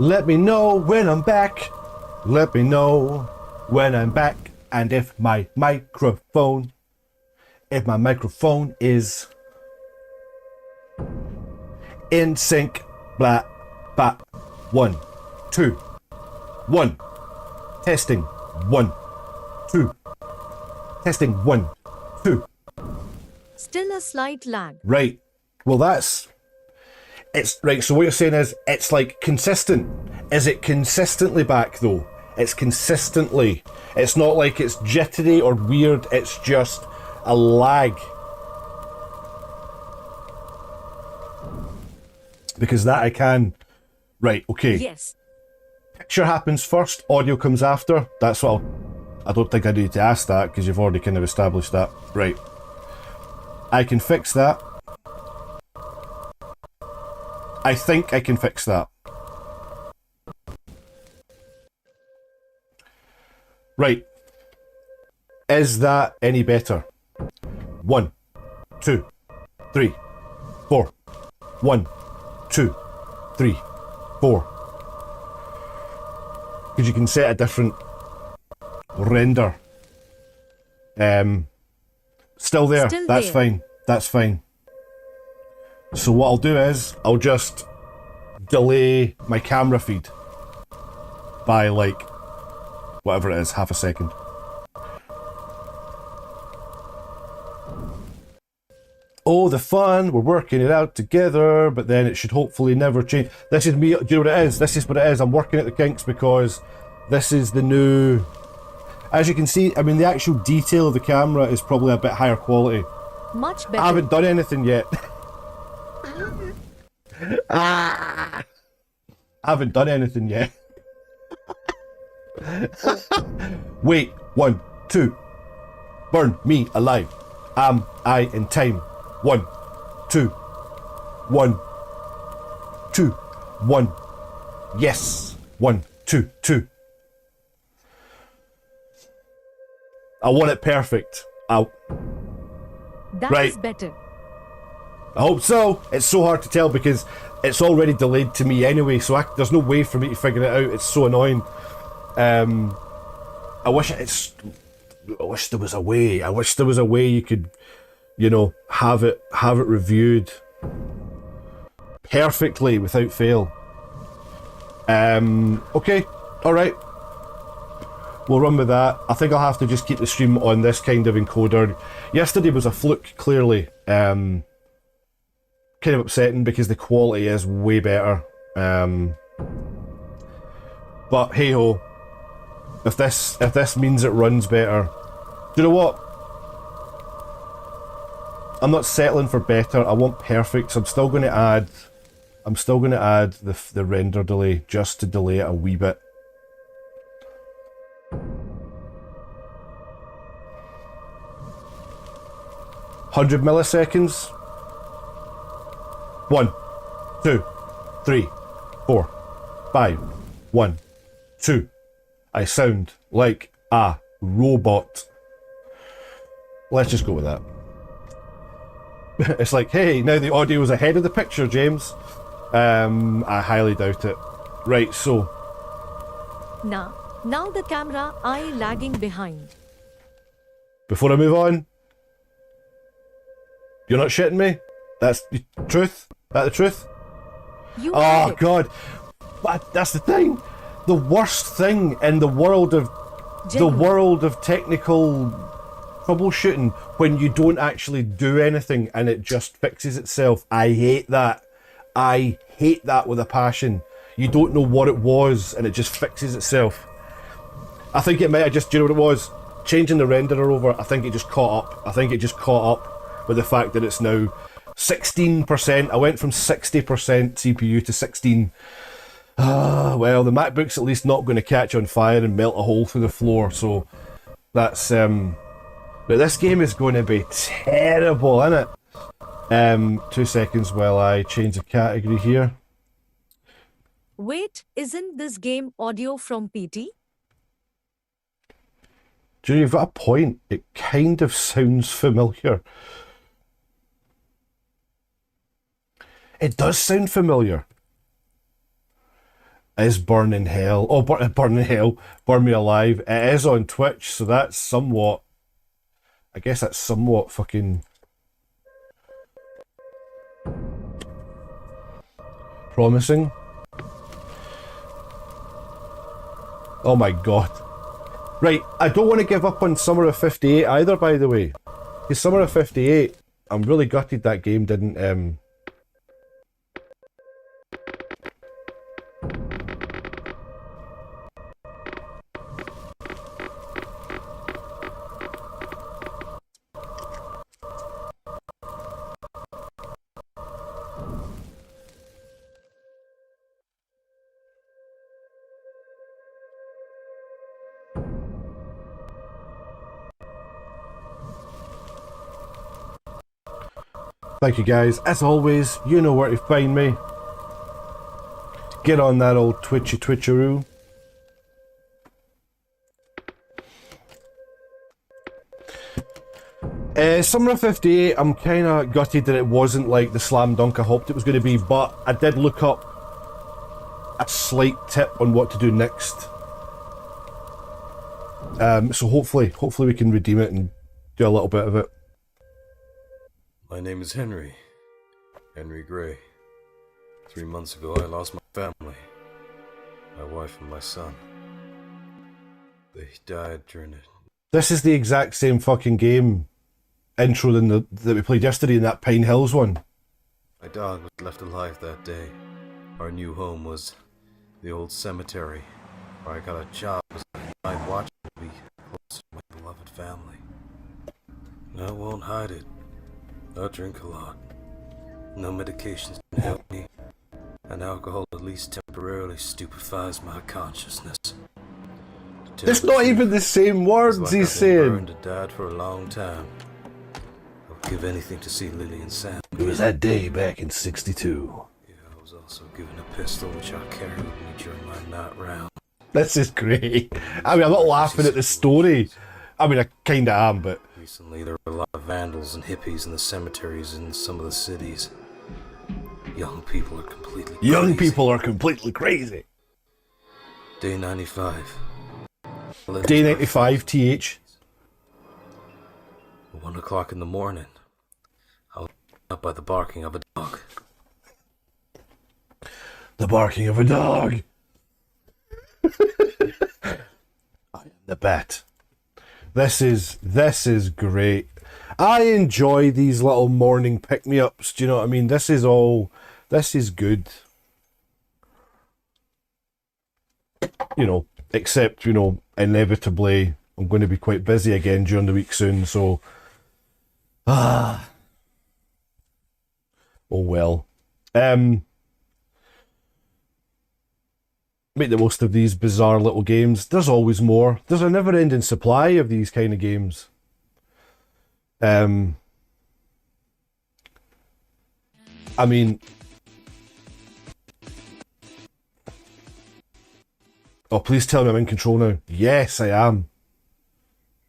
Let me know when I'm back. Let me know when I'm back. And if my microphone is in sync, blah, blah. 1, 2, 1. Testing. 1, 2. Testing. 1, 2. Still a slight lag. Right. Well, it's right. So what you're saying is it's like consistent. Is it consistently back though? It's consistently. It's not like it's jittery or weird. It's just a lag. Because that I can. Right. Okay. Yes. Picture happens first. Audio comes after. That's what I don't think I need to ask that because you've already kind of established that. Right. I can fix that. I think I can fix that. Right. Is that any better? 1, 2, 3, 4. 1, 2, 3, 4. Because you can set a different render. Still there. That's fine. That's fine. So what I'll do is I'll just delay my camera feed by like whatever it is, half a second. Oh, the fun, we're working it out together, but then it should hopefully never change. This is me, do you know what it is? This is what it is. I'm working at the kinks because this is the new... As you can see, I mean, the actual detail of the camera is probably a bit higher quality. Much better. I haven't done anything yet. I haven't done anything yet. Wait, 1, 2. Burn me alive. Am I in time? 1, 2. 1, 2. 1. Yes. 1, 2, 2. I want it perfect. That right. is better. I hope so. It's so hard to tell because it's already delayed to me anyway, so there's no way for me to figure it out. It's so annoying. I wish there was a way. I wish there was a way you could, you know, have it reviewed perfectly without fail. Okay, all right. We'll run with that. I think I'll have to just keep the stream on this kind of encoder. Yesterday was a fluke, clearly. Kind of upsetting because the quality is way better. But hey ho, if this means it runs better, do you know what? I'm not settling for better. I want perfect. So I'm still going to add the render delay just to delay it a wee bit. 100 milliseconds. 1, 2, 3, 4, 5. 1, 2. I sound like a robot. Let's just go with that. It's like, hey, now the audio is ahead of the picture, James. I highly doubt it. Right, so. Now the camera eye lagging behind. Before I move on, you're not shitting me? That's the truth? That the truth? You oh God, but that's the thing. The worst thing in the world of technical troubleshooting when you don't actually do anything and it just fixes itself. I hate that. I hate that with a passion. You don't know what it was and it just fixes itself. I think it might have just, do you know what it was? Changing the renderer over, I think it just caught up. I think it just caught up with the fact that it's now 16%. I went from 60% CPU to 16. Well, the MacBook's at least not going to catch on fire and melt a hole through the floor, so that's but this game is going to be terrible, isn't it? 2 seconds while I change the category here. Wait, isn't this game audio from PT? Do you know, you've got a point. It kind of sounds familiar. It does sound familiar. is Burning Hell. Oh, Burning Hell, Burn Me Alive. It is on Twitch, so that's somewhat. I guess that's somewhat fucking promising. Oh my god. Right, I don't want to give up on Summer of 58 either, by the way. Because Summer of 58, I'm really gutted that game didn't Thank you guys. As always, you know where to find me. Get on that old Twitcheroo. Summer of 58, I'm kind of gutted that it wasn't like the slam dunk I hoped it was going to be, but I did look up a slight tip on what to do next. So hopefully we can redeem it and do a little bit of it. My name is Henry Gray. 3 months ago, I lost my family, my wife and my son. They died during it. This is the exact same fucking game intro that we played yesterday in that Pine Hills one. My dog was left alive that day. Our new home was the old cemetery, where I got a job as a night watcher to be close to my beloved family. And I won't hide it. I drink a lot. No medications can help me, and alcohol at least temporarily stupefies my consciousness. It's not even the same words he's saying. Burned to dad for a long time. I'll give anything to see Lily and Sam. It was that day back in '62. Yeah, I was also given a pistol which I carried with me during my night round. This is great. I mean, I'm not laughing at the story. I mean, I kinda am, but... Recently, there were a lot of vandals and hippies in the cemeteries in some of the cities. Young people are completely crazy. Young people are completely crazy. Day 95. Day 95, TH. 1 o'clock in the morning. I was up by the barking of a dog. The barking of a dog. I am the bat. This is great. I enjoy these little morning pick-me-ups, do you know what I mean? This is good. You know, except, you know, inevitably I'm going to be quite busy again during the week soon, so... Oh well. Make the most of these bizarre little games. There's always more. There's a never-ending supply of these kind of games. I mean... Oh, please tell me I'm in control now. Yes, I am.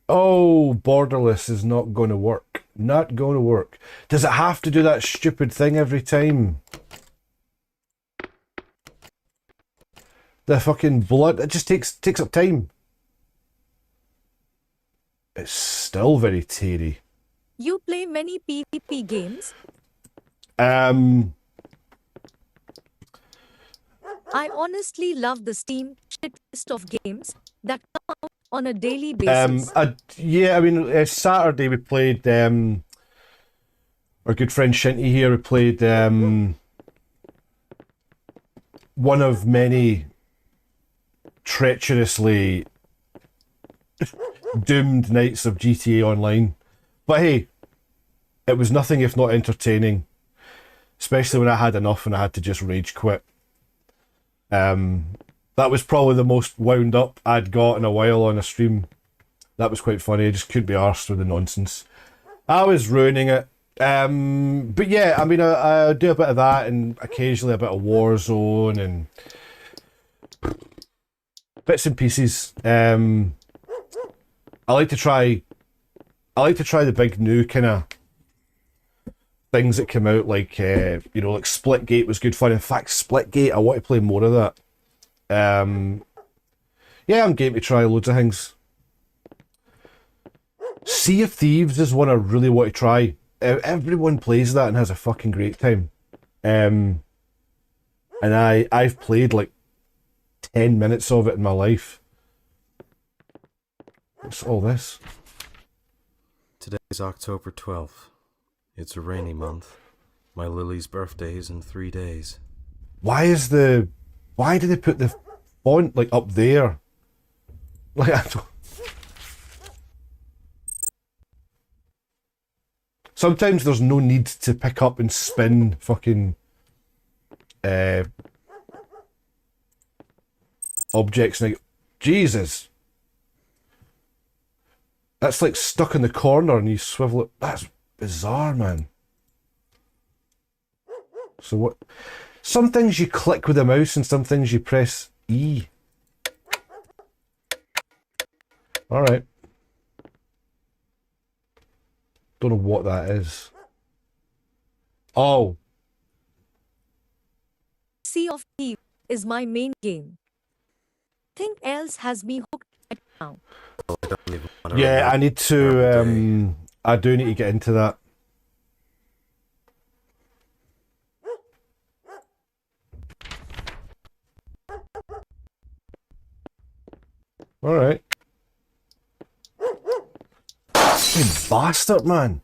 Oh, borderless is not going to work. Not going to work. Does it have to do that stupid thing every time? The fucking blood, it just takes up time. It's still very teary. You play many PvP games? I honestly love the Steam shit list of games that come out on a daily basis. Yeah, I mean, Saturday we played, our good friend Shinty here, we played one of many treacherously doomed nights of GTA Online. But hey, it was nothing if not entertaining. Especially when I had enough and I had to just rage quit. That was probably the most wound up I'd got in a while on a stream. That was quite funny. I just couldn't be arsed with the nonsense. I was ruining it. But yeah, I mean, I do a bit of that and occasionally a bit of Warzone and bits and pieces. I like to try the big new kind of things that come out, like you know, like Splitgate was good fun. In fact, Splitgate, I want to play more of that. Yeah, I'm game to try loads of things. Sea of Thieves is one I really want to try. Everyone plays that and has a fucking great time. And I've played like 10 minutes of it in my life. What's all this? Today's October 12th. It's a rainy month. My Lily's birthday is in 3 days. Why did they put the font like up there? Like, I don't... Sometimes there's no need to pick up and spin fucking objects. And Jesus, that's like stuck in the corner and you swivel it. That's bizarre, man. So what? Some things you click with the mouse and some things you press E. All right. Don't know what that is. Oh. Sea of Thieves is my main game. Think else has me hooked right now. Well, I don't even want Yeah, I need to, I do need to get into that. Alright. You bastard, man.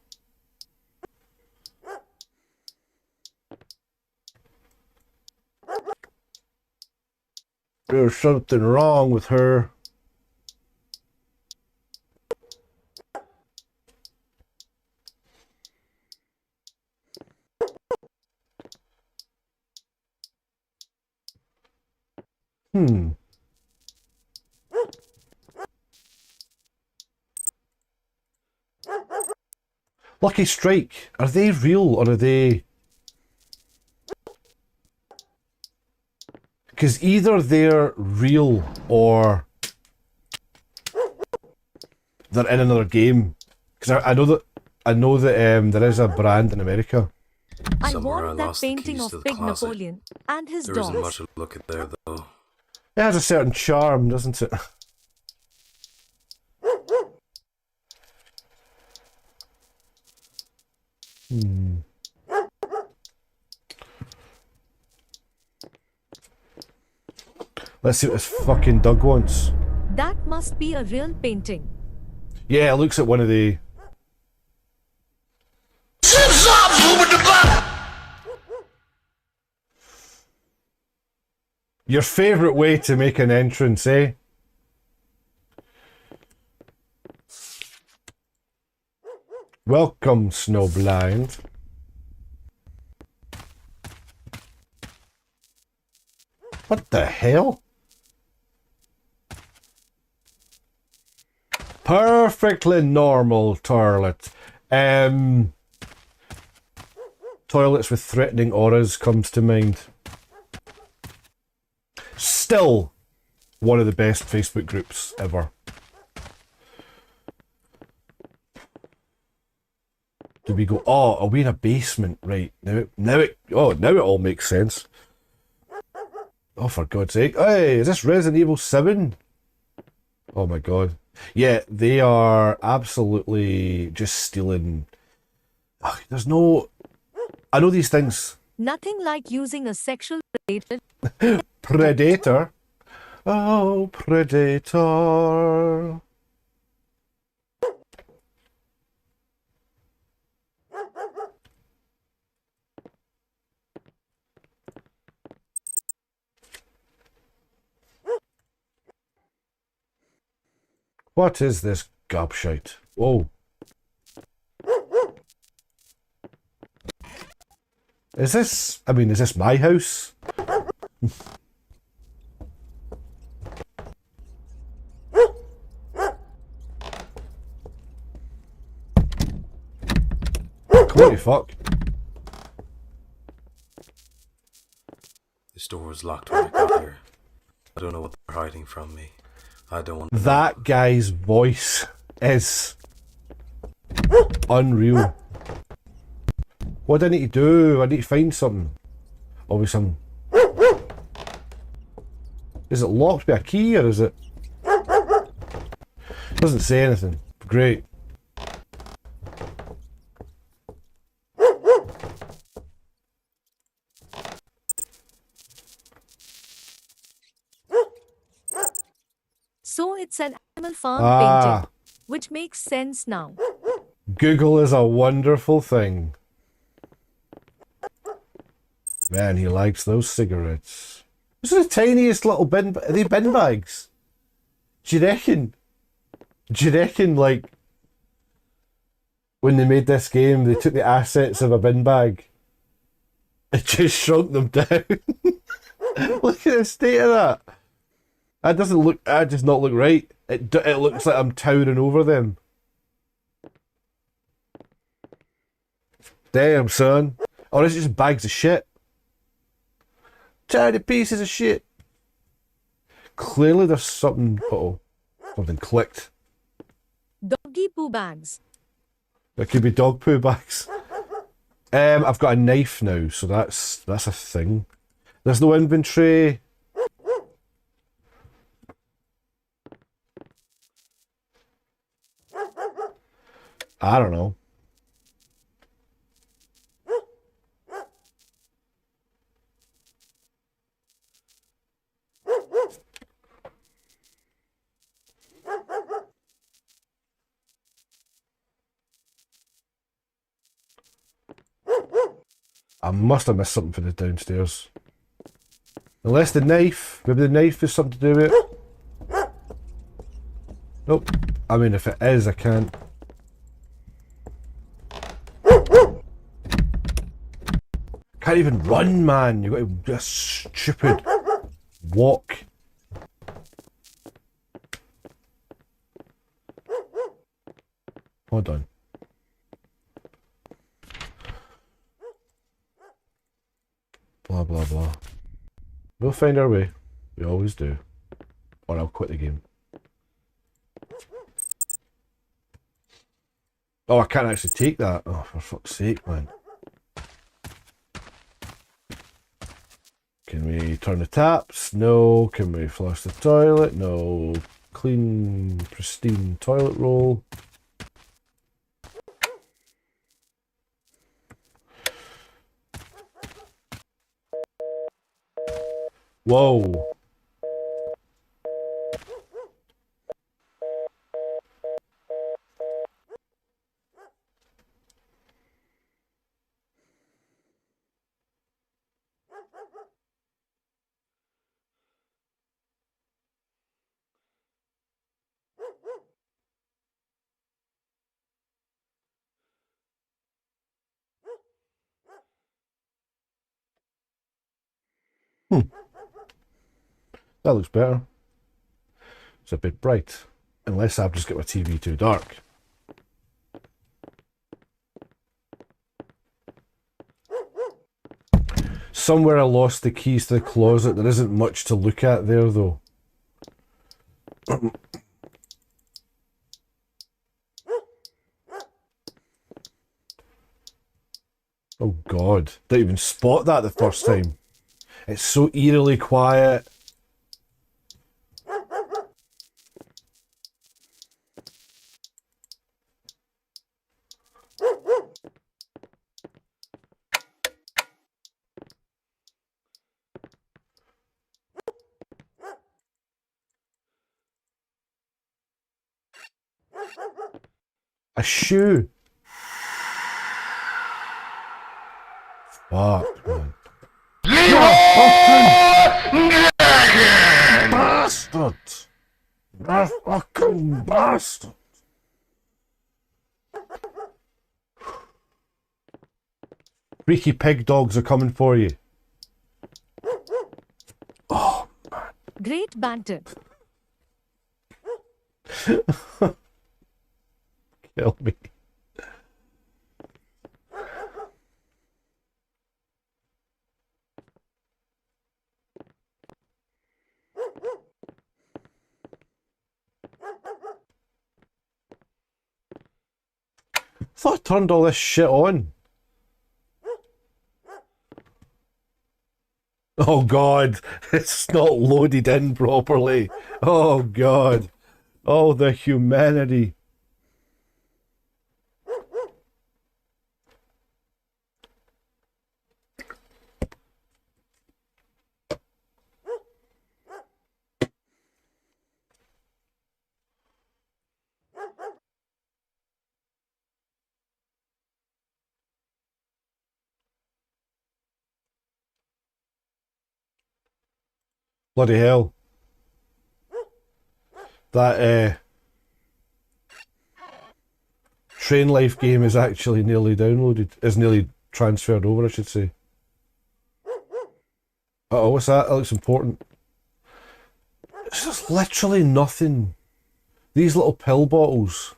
There's something wrong with her. Lucky Strike, are they real or are they... Because either they're real or they're in another game. Because I know that there is a brand in America. I Somewhere I want that lost the painting keys of to the Big closet. Napoleon and his There isn't dogs. much to look at there, though. It has a certain charm, doesn't it? Let's see what this fucking Doug wants. That must be a real painting. Yeah, it looks at one of the... Your favourite way to make an entrance, eh? Welcome, Snowblind. What the hell? Perfectly normal toilet. Toilets with threatening auras comes to mind. Still one of the best Facebook groups ever. Do we go, oh, are we in a basement? Right, now it all makes sense. Oh, for God's sake. Hey, is this Resident Evil 7? Oh my God. Yeah, they are absolutely just stealing. Ugh, there's no... I know these things. Nothing like using a sexual predator. Predator. Oh, Predator. What is this gobshite? Whoa. Is this my house? Holy fuck. This door was locked when I got here. I don't know what they're hiding from me. I don't want to know. That guy's voice is unreal. What do I need to do? I need to find something. Always some. Is it locked by a key or is it? Doesn't say anything. Great. So it's an Animal Farm Ah, painting, which makes sense now. Google is a wonderful thing. Man, he likes those cigarettes. This is the tiniest little bin. Are they bin bags? Do you reckon? Do you reckon, like, when they made this game, they took the assets of a bin bag and just shrunk them down? Look at the state of that. That doesn't look. That does not look right. It looks like I'm towering over them. Damn, son. Or is it just bags of shit? Tiny pieces of shit. Clearly there's something. Uh-oh. Something clicked. Doggy poo bags. There could be dog poo bags. I've got a knife now, so that's a thing. There's no inventory. I don't know. I must have missed something for the downstairs. Unless the knife, maybe the knife is something to do with it. Nope. I mean, if it is, I can't. Can't even run, man. You got to just stupid walk. Hold on. Blah blah blah. We'll find our way. We always do. Or I'll quit the game. Oh, I can't actually take that. Oh, for fuck's sake, man. Can we turn the taps? No. Can we flush the toilet? No. Clean, pristine toilet roll. Whoa. That looks better. It's a bit bright. Unless I've just got my TV too dark. Somewhere I lost the keys to the closet. There isn't much to look at there, though. Oh, God. Didn't even spot that the first time. It's so eerily quiet. A shoe. Fuck, man. You fucking bastard! You fucking bastard! Freaky pig dogs are coming for you. Oh, man. Great banter. Kill me. I thought I turned all this shit on. Oh God, it's not loaded in properly. Oh God. Oh, the humanity. Bloody hell. That Train Life game is actually nearly downloaded. Is nearly transferred over, I should say. Uh-oh, what's that? That looks important. It's just literally nothing. These little pill bottles.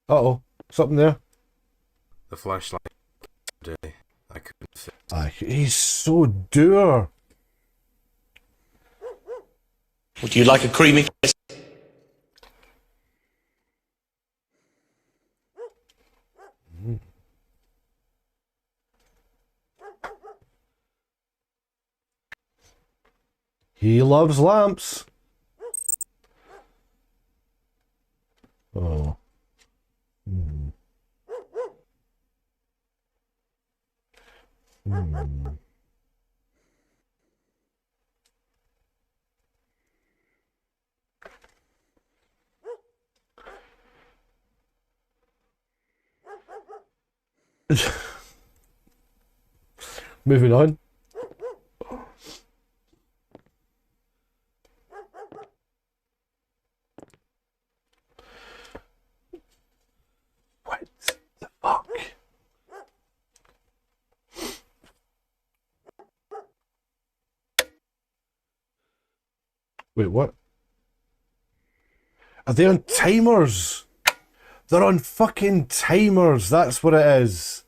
Uh-oh, something there. The flashlight today. I couldn't fit. He's so dour. Would you like a creamy kiss? He loves lamps. Oh. Hmm. Hmm. Moving on. What the fuck? Wait, what? Are they on timers? They're on fucking timers, that's what it is.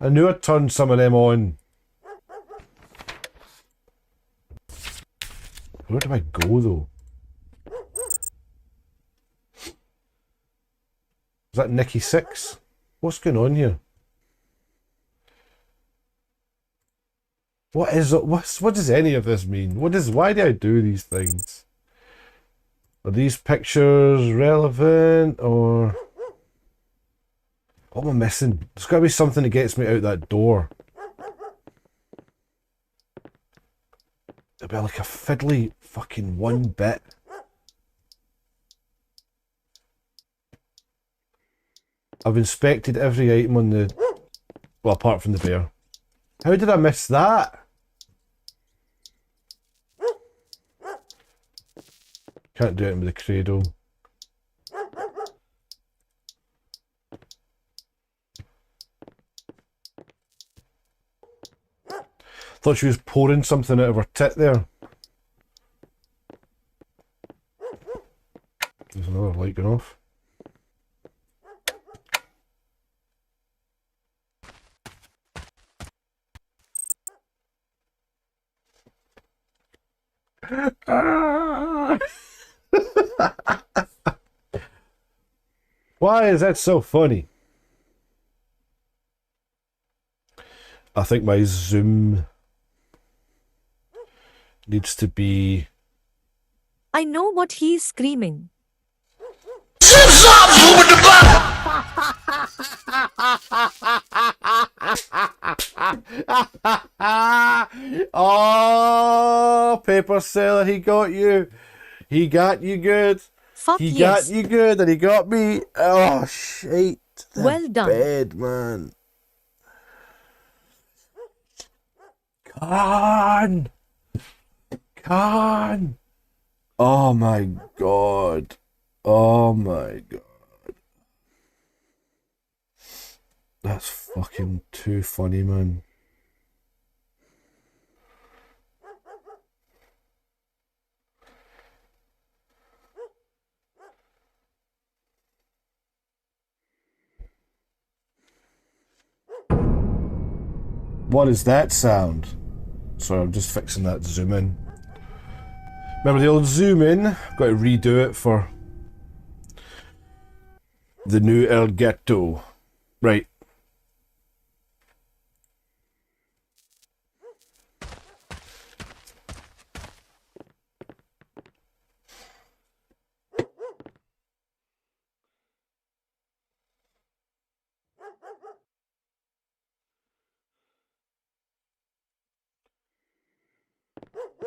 I knew I'd turned some of them on. Where do I go though? Is that Nikki 6? What's going on here? What is it? What does any of this mean? Why do I do these things? Are these pictures relevant or what am I missing? There's gotta be something that gets me out that door. It'll be like a fiddly fucking one bit. I've inspected every item on the... Well, apart from the bear. How did I miss that? Can't do it with the cradle. Thought she was pouring something out of her tit there. There's another light going off. Why is that so funny? I think my zoom needs to be... I know what he's screaming. Oh, paper seller, he got you. He got you good. Fuck He yes. got you good and he got me. Oh, shit. The Well done. bed, man. Con. Oh my god. Oh my god. That's fucking too funny, man. What is that sound? Sorry, I'm just fixing that zoom in. Remember the old zoom in? Got to redo it for the new Elgato. Right.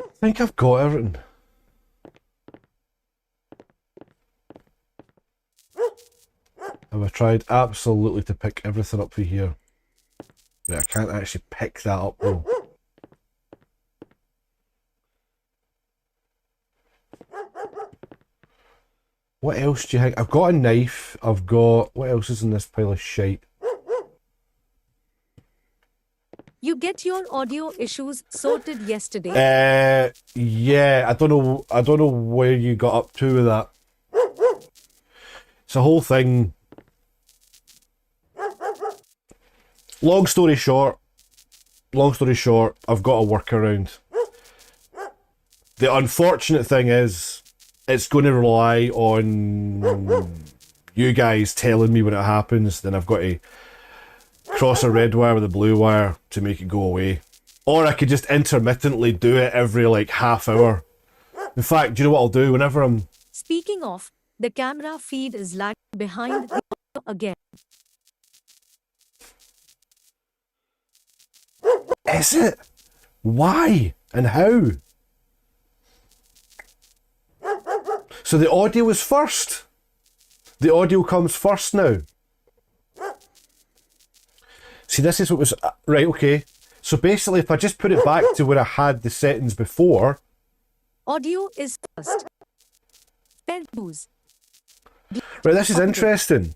I think I've got everything. Have I tried absolutely to pick everything up for here? Right, I can't actually pick that up though. What else do you think? I've got a knife. I've got... What else is in this pile of shite? You get your audio issues sorted yesterday. Yeah, I don't know where you got up to with that. It's a whole thing. Long story short, I've got a workaround. The unfortunate thing is, it's going to rely on you guys telling me when it happens, then I've got to cross a red wire with a blue wire to make it go away. Or I could just intermittently do it every like half hour. In fact, do you know what I'll do? Whenever I'm... Speaking of, the camera feed is lagging behind the audio again. Is it? Why? And how? So the audio is first. The audio comes first now. See, this is what was... Right, okay. So basically, if I just put it back to where I had the settings before... Audio is first. Fair use. Right, this is interesting.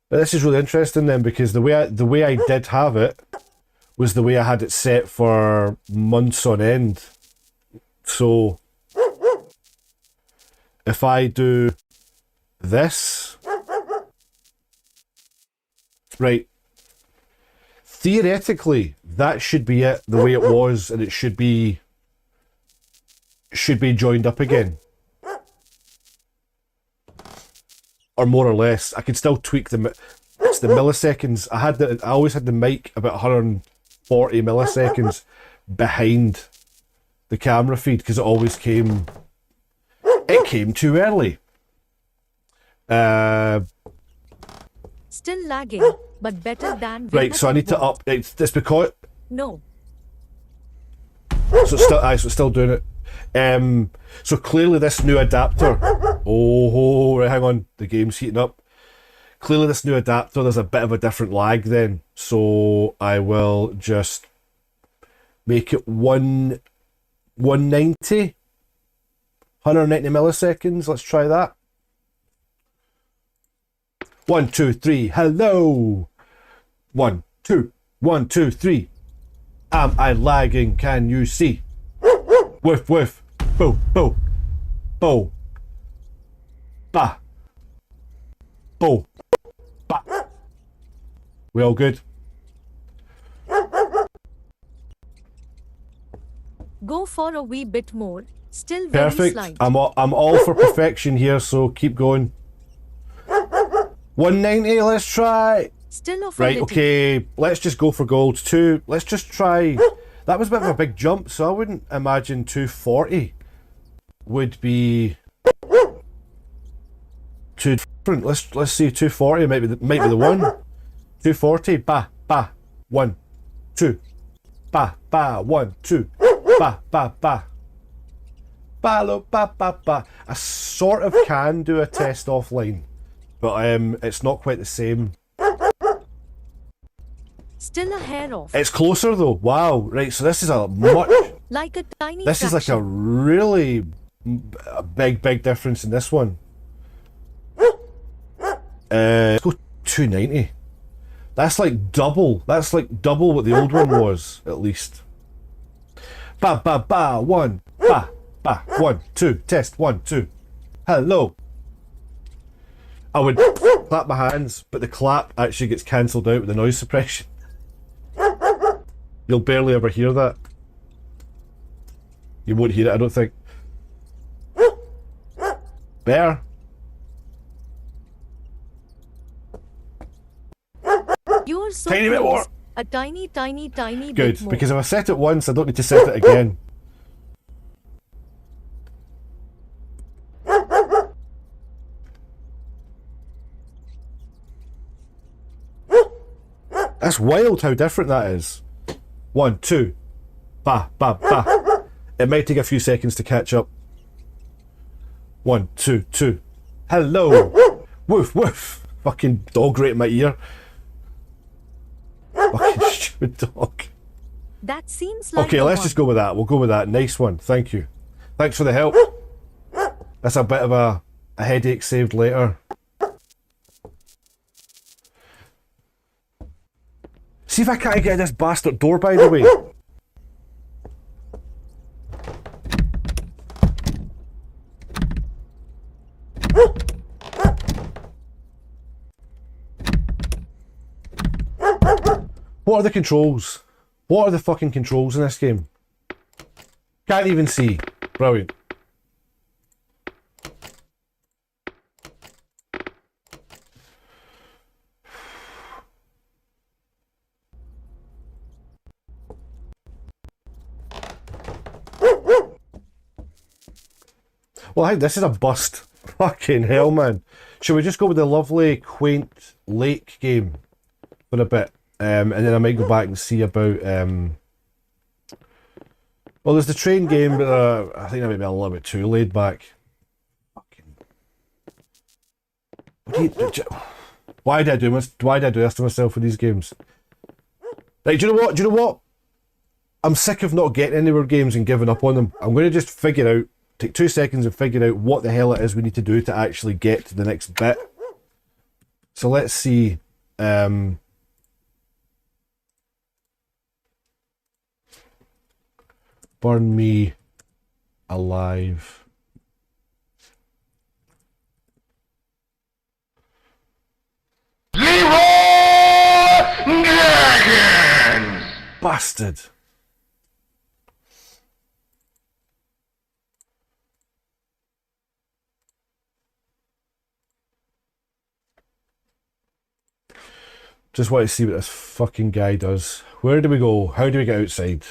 This is really interesting then, because the way I did have it was the way I had it set for months on end. So if I do this, right, theoretically that should be it the way it was, and it should be joined up again. Or more or less. I can still tweak it's the milliseconds. I always had the mic about 140 milliseconds behind the camera feed because it always came too early. Still lagging, but better than... Right, so I need to up it's because No. so it's still doing it. So clearly this new adapter, right, hang on, the game's heating up. Clearly this new adapter, there's a bit of a different lag then. So I will just make it 190 milliseconds. Let's try that. 1, 2, 3, hello. 1, 2, 1, 2, 3. Am I lagging? Can you see? Woof, woof. Bo, bo. Bo. Ba. Bo. Ba. We all good? Go for a wee bit more. Still very Perfect. slight. I'm all for perfection here, so keep going. 190, let's try. Still off Right, a little. okay, let's just go for gold. Let's just try. That was a bit of a big jump, so I wouldn't imagine 240 would be too different. Let's see, 240 might be the one. 240, ba, 1, 2, ba, 1, 2, ba, ba. Ba, lo, ba, ba, ba. I sort of can do a test offline, but it's not quite the same. Still a hair off. It's closer though. Wow. Right. So this is a much. Like a tiny This is like a really big difference in this one. Let's go 290. That's like double. That's like double what the old one was, at least. Ba 1. Ba 1 2. Test 1 2. Hello. I would clap my hands, but the clap actually gets cancelled out with the noise suppression. You'll barely ever hear that. You won't hear it, I don't think. Bear. You're so Tiny bit close. more. A tiny, tiny, tiny Good, bit more. because if I set it once, I don't need to set it again. That's wild how different that is. 1, 2. Ba, ba, ba. It might take a few seconds to catch up. 1, 2, 2. Hello. Woof, woof. Fucking dog right in my ear. Fucking stupid dog. That seems like Okay, the let's one. just go with that. We'll go with that. Nice one. Thank you. Thanks for the help. That's a bit of a headache saved later. See if I can't get this bastard door, by the way. What are the controls? What are the fucking controls in this game? Can't even see. Brilliant. Well, I think this is a bust. Fucking hell, man. Should we just go with the lovely, quaint lake game for a bit? And then I might go back and see about... Well, there's the train game, but I think that might be a little bit too laid back. Fucking... Why did I do this? Why did I do this to myself with these games? Right, do you know what? Do you know what? I'm sick of not getting anywhere games and giving up on them. I'm going to just figure out, take 2 seconds and figure out what the hell it is we need to do to actually get to the next bit. So let's see. Burn me alive. Bastard. Just want to see what this fucking guy does. Where do we go? How do we get outside?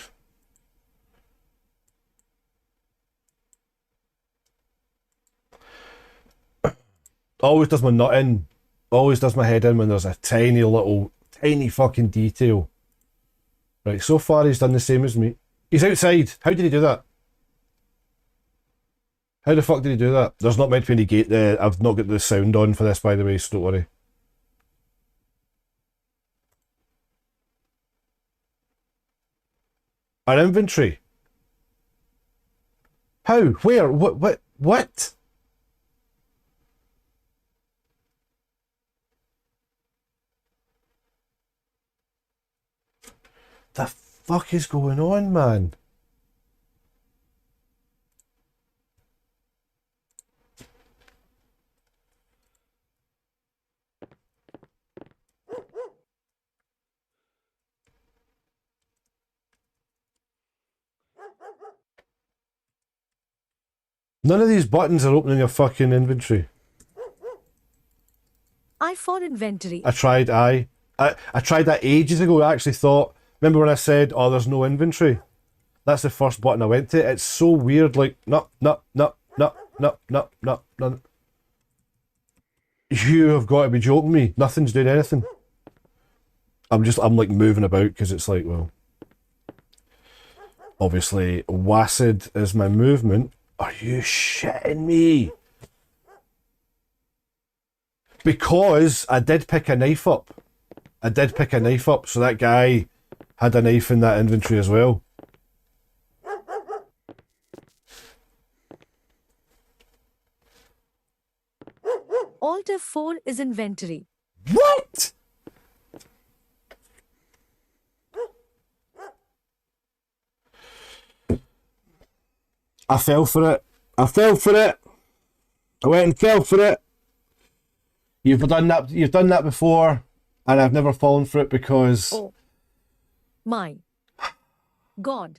Always does my nut in. Always does my head in when there's a tiny little, tiny fucking detail. Right, so far he's done the same as me. He's outside. How did he do that? How the fuck did he do that? There's not meant to be any gate there. I've not got the sound on for this, by the way, so don't worry. Our inventory. How? Where? What? What? The fuck is going on, man? None of these buttons are opening your fucking inventory. I for inventory. I tried I tried that ages ago. I actually thought, remember when I said, oh, there's no inventory? That's the first button I went to. It's so weird, like, no. You have got to be joking me. Nothing's doing anything. I'm like moving about because it's like, well, obviously WASD is my movement. Are you shitting me? Because I did pick a knife up. So that guy had a knife in that inventory as well. Alt F4 is inventory. What? I fell for it. I went and fell for it. You've done that before, and I've never fallen for it because... Oh my God.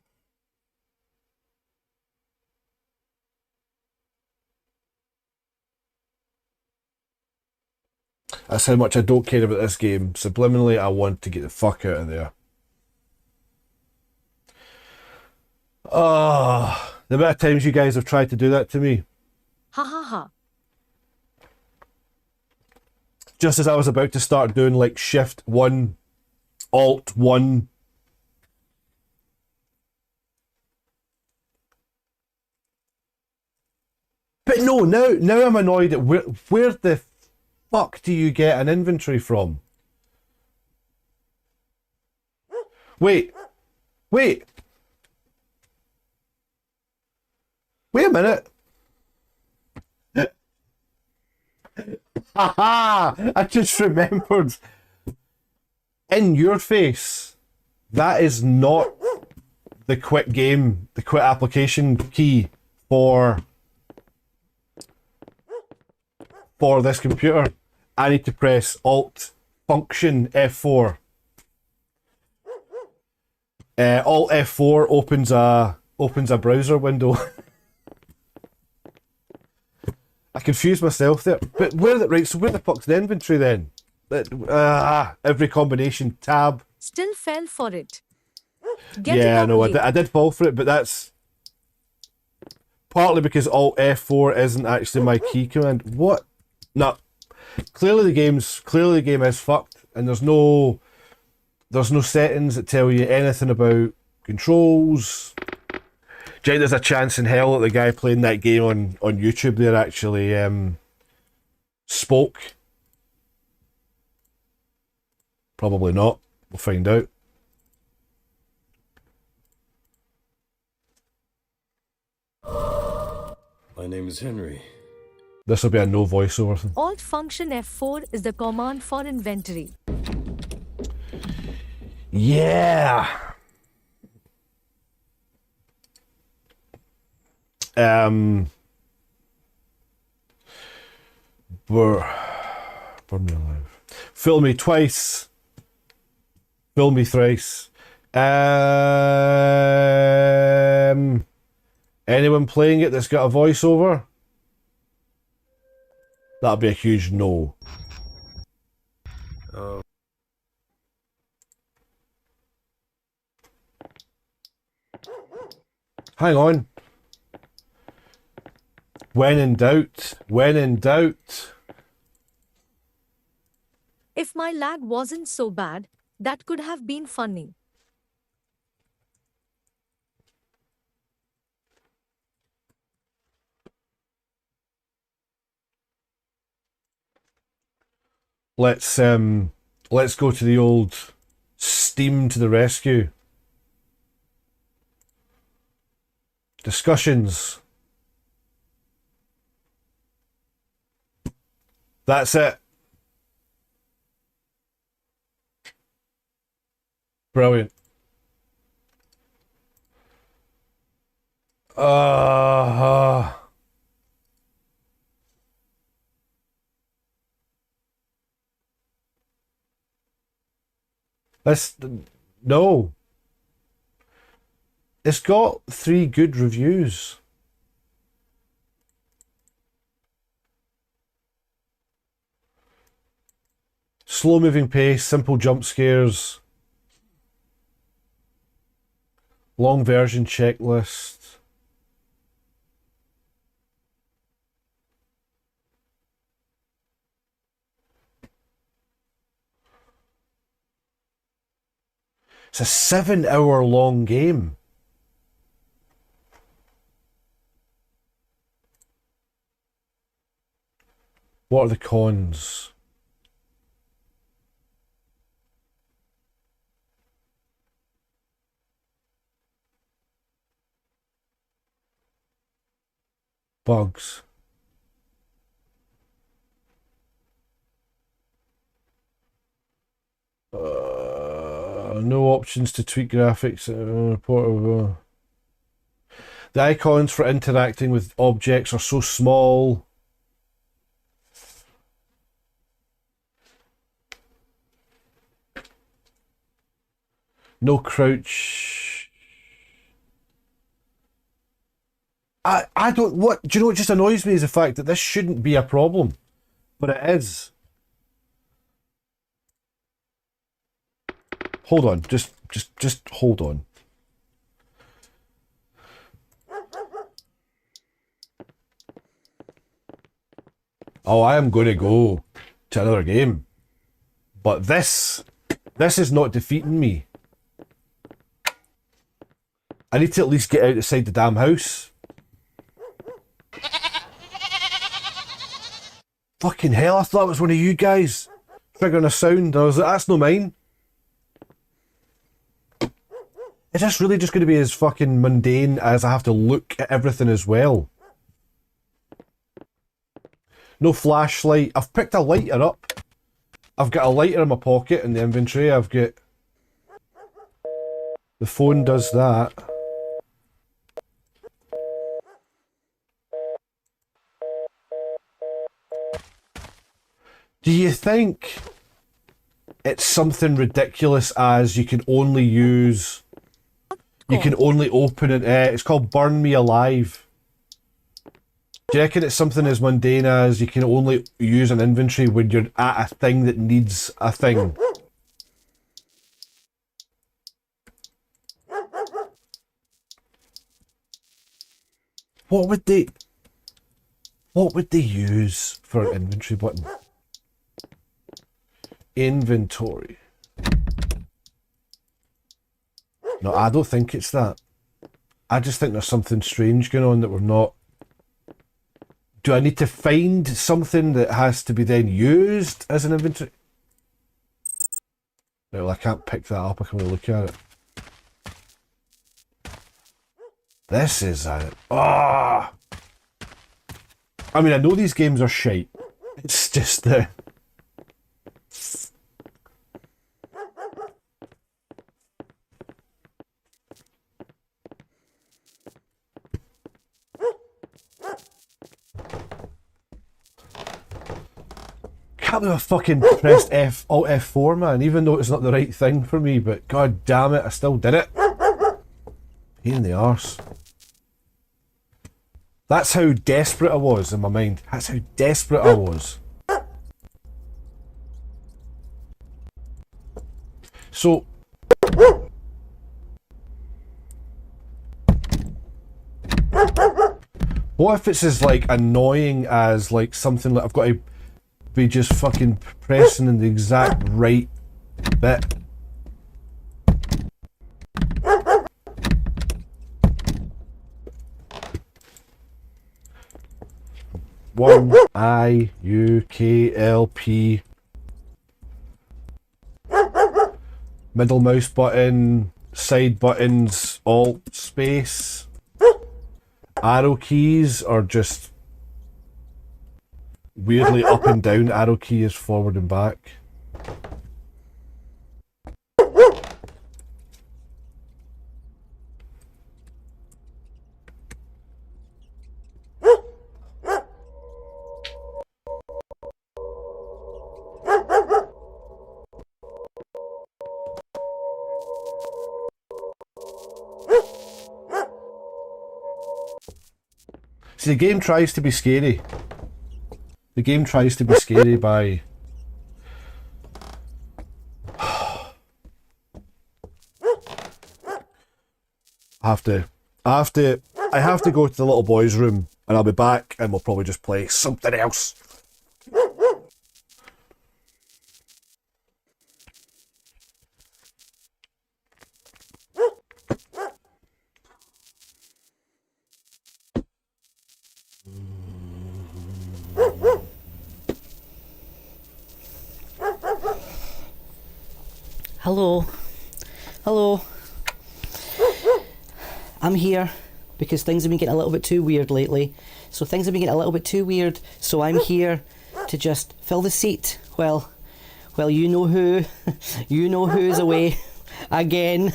That's how much I don't care about this game. Subliminally, I want to get the fuck out of there. Oh, the amount of times you guys have tried to do that to me. Ha ha ha. Just as I was about to start doing like Shift 1, Alt 1. But no, now I'm annoyed at where the fuck do you get an inventory from? Wait. Wait a minute. Haha! I just remembered. In your face, that is not the quit game, the quit application key for this computer. I need to press Alt Function F4. Alt F4 opens a browser window. I confused myself there. But where the fuck's the inventory then? Every combination tab. Still fell for it. Get it Yeah, out no, of here. I did fall for it, but that's partly because Alt F4 isn't actually my key command. What? No. Clearly the game is fucked, and there's no settings that tell you anything about controls. Do you think there's a chance in hell that the guy playing that game on YouTube there actually spoke? Probably not. We'll find out. My name is Henry. This will be a no voiceover thing. Alt Function F4 is the command for inventory. Yeah. Burn me alive. Fill me twice. Fill me thrice. Anyone playing it that's got a voiceover? That'll be a huge no. Oh. Hang on. When in doubt. When in doubt. If my lag wasn't so bad, that could have been funny. Let's go to the old Steam to the rescue. Discussions. That's it. Brilliant. That's no. It's got 3 good reviews. Slow moving pace, simple jump scares, long version checklist. It's a 7-hour long game. What are the cons? Bugs. No options to tweak graphics. The icons for interacting with objects are so small. No crouch. I don't, what, do you know what just annoys me is the fact that this shouldn't be a problem, but it is. Hold on, just hold on. Oh, I am going to go to another game. But this is not defeating me. I need to at least get outside the damn house. Fucking hell, I thought it was one of you guys triggering a sound. I was like, that's no mine. Is this really just going to be as fucking mundane as I have to look at everything as well? No flashlight. I've picked a lighter up. I've got a lighter in my pocket in the inventory. I've got... The phone does that. Do you think it's something ridiculous as you can only use... You can only open it... it's called Burn Me Alive. Do you reckon it's something as mundane as you can only use an inventory when you're at a thing that needs a thing? What would they use for an inventory button? Inventory. No, I don't think it's that. I just think there's something strange going on that we're not... Do I need to find something that has to be then used as an inventory? No, well, I can't pick that up. I can only look at it. This is a... Ah! I mean, I know these games are shite. It's just the... Can't believe I fucking pressed Alt F4, man, even though it's not the right thing for me, but god damn it, I still did it. Pain in the arse. That's how desperate I was in my mind. That's how desperate I was. So... What if it's as, like, annoying as, like, something that I've got to be just fucking pressing in the exact right bit? One IUKLP. Middle mouse button, side buttons, alt space. Arrow keys are just weirdly up and down. Arrow key is forward and back. See, the game tries to be scary. The game tries to be scary by... I have to go to the little boy's room and I'll be back and we'll probably just play something else. Hello. Hello. I'm here because things have been getting a little bit too weird lately. So things have been getting a little bit too weird. So I'm here to just fill the seat. Well, you know who. You know who's away again.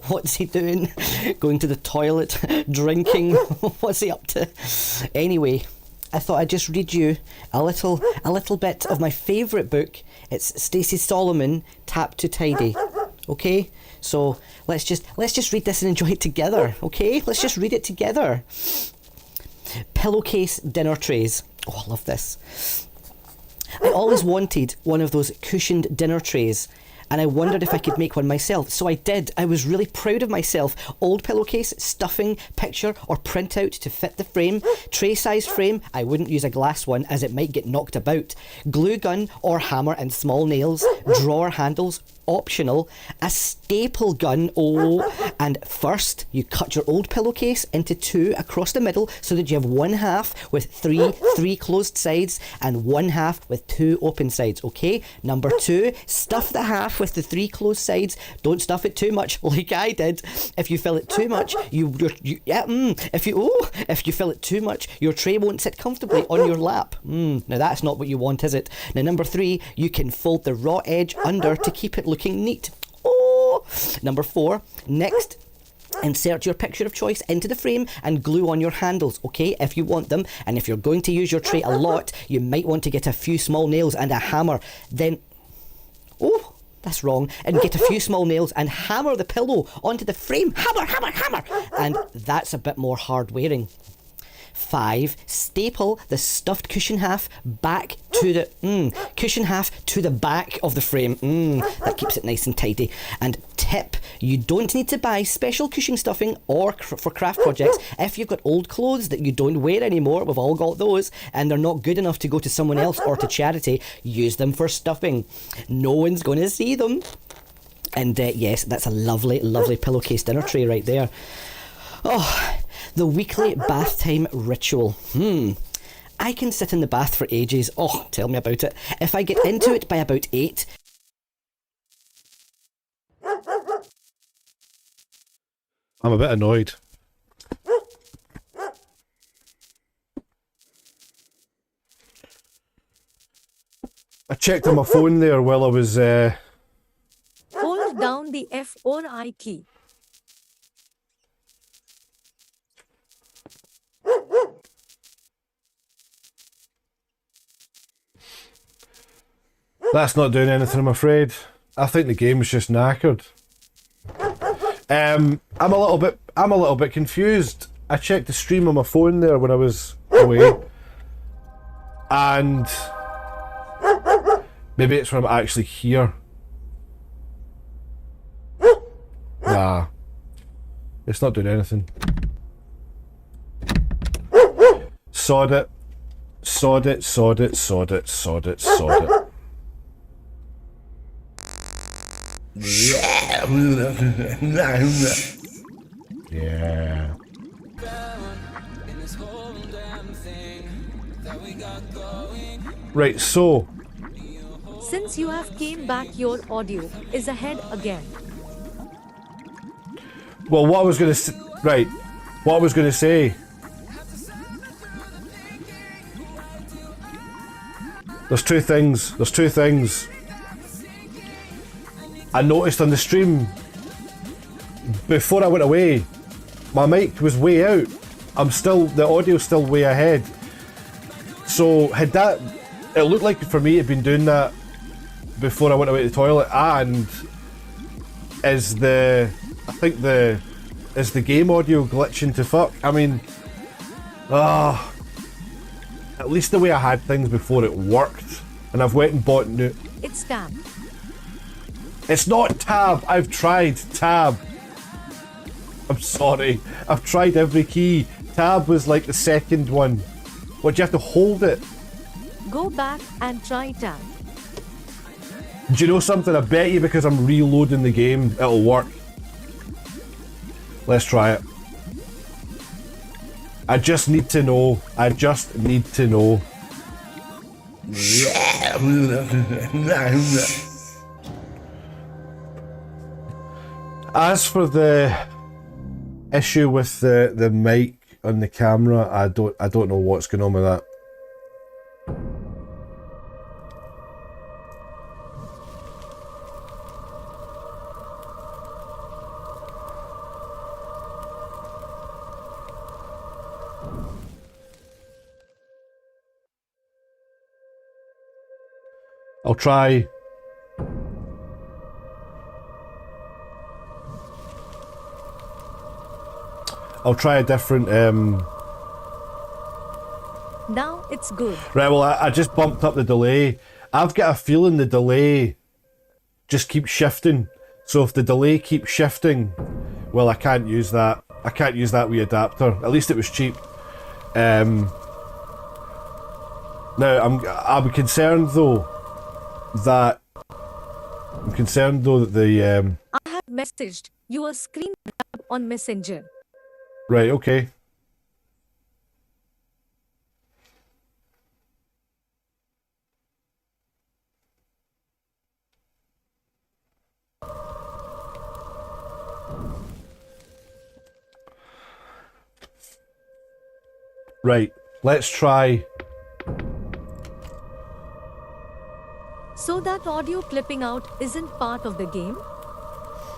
What's he doing? Going to the toilet, drinking. What's he up to? Anyway, I thought I'd just read you a little bit of my favourite book. It's Stacey Solomon, Tap to Tidy. Okay? So let's just read this and enjoy it together, okay? Let's just read it together. Pillowcase dinner trays. Oh, I love this. I always wanted one of those cushioned dinner trays, and I wondered if I could make one myself. So I did. I was really proud of myself. Old pillowcase, stuffing, picture or printout to fit the frame. Tray-sized frame. I wouldn't use a glass one as it might get knocked about. Glue gun or hammer and small nails. Drawer handles. Optional. A staple gun. And first you cut your old pillowcase into two across the middle so that you have one half with three closed sides and one half with two open sides. Okay, number two, stuff the half with the three closed sides. Don't stuff it too much like I did. If you fill it too much, if you fill it too much, your tray won't sit comfortably on your lap. Now that's not what you want, is it? Now number three, you can fold the raw edge under to keep it looking neat. Number four, next, insert your picture of choice into the frame and glue on your handles, okay, if you want them. And if you're going to use your tray a lot, you might want to get a few small nails and a hammer. Then, that's wrong. And get a few small nails and hammer the pillow onto the frame. Hammer, hammer, hammer. And that's a bit more hard wearing. 5. Staple the stuffed cushion half back to the cushion half to the back of the frame. That keeps it nice and tidy. And tip, you don't need to buy special cushion stuffing or for craft projects if you've got old clothes that you don't wear anymore. We've all got those, and they're not good enough to go to someone else or to charity. Use them for stuffing. No one's going to see them. And yes, that's a lovely, lovely pillowcase dinner tray right there. The weekly bath time ritual. I can sit in the bath for ages. Tell me about it. If I get into it by about 8... I'm a bit annoyed. I checked on my phone there while I was... Hold down the F or I key. That's not doing anything, I'm afraid. I think the game's just knackered. I'm a little bit confused. I checked the stream on my phone there when I was away, and maybe it's when I'm actually here. Nah, it's not doing anything. Sod it. Sod it, sod it, sod it, sod it, sod it. Yeah. Right, so Since you have came back, your audio is ahead again. well, what I was gonna say. There's two things. I noticed on the stream before I went away, my mic was way out. The audio's still way ahead. So it looked like for me it'd been doing that before I went away to the toilet, and is the game audio glitching to fuck? I mean, at least the way I had things before it worked, and I've went and bought new. It's Tab. It's not Tab. I've tried Tab. I'm sorry. I've tried every key. Tab was like the second one. What, do you have to hold it? Go back and try Tab. Do you know something? I bet you because I'm reloading the game, it'll work. Let's try it. I just need to know. As for the issue with the mic on the camera, I don't know what's going on with that. I'll try. I'll try a different. Now it's good. Right, well, I just bumped up the delay. I've got a feeling the delay just keeps shifting. So if the delay keeps shifting, well, I can't use that. I can't use that wee adapter. At least it was cheap. Now I'm concerned though that the I have messaged you a screen grab on Messenger. right, okay. Right, let's try. So that audio clipping out isn't part of the game?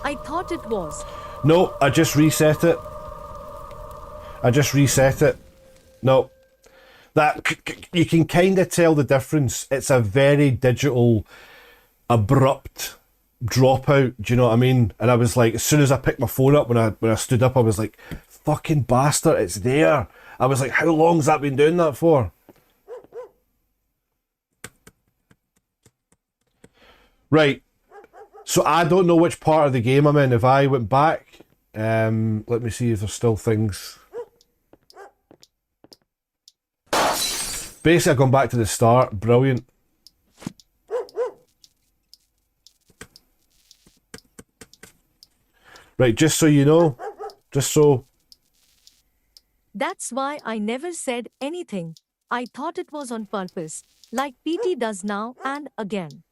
I thought it was. No, I just reset it. No. You can kind of tell the difference. It's a very digital, abrupt dropout. Do you know what I mean? And I was like, as soon as I picked my phone up, when I stood up, I was like, fucking bastard, it's there. I was like, how long's that been doing that for? Right. So I don't know which part of the game I'm in. If I went back, let me see if there's still things. Basically, I've gone back to the start. Brilliant. Right, just so you know, just so. That's why I never said anything. I thought it was on purpose, like PT does now and again.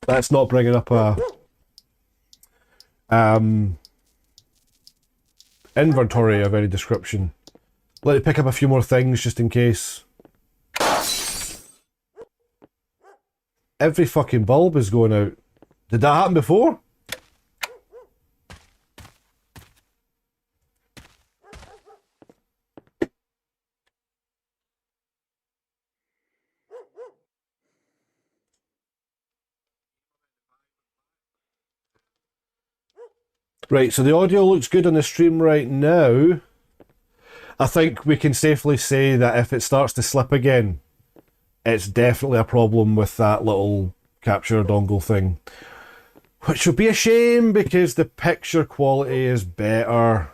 That's not bringing up a inventory of any description. Let me pick up a few more things just in case. Every fucking bulb is going out. Did that happen before? Right, so the audio looks good on the stream right now. I think we can safely say that if it starts to slip again, it's definitely a problem with that little capture dongle thing. Which would be a shame because the picture quality is better.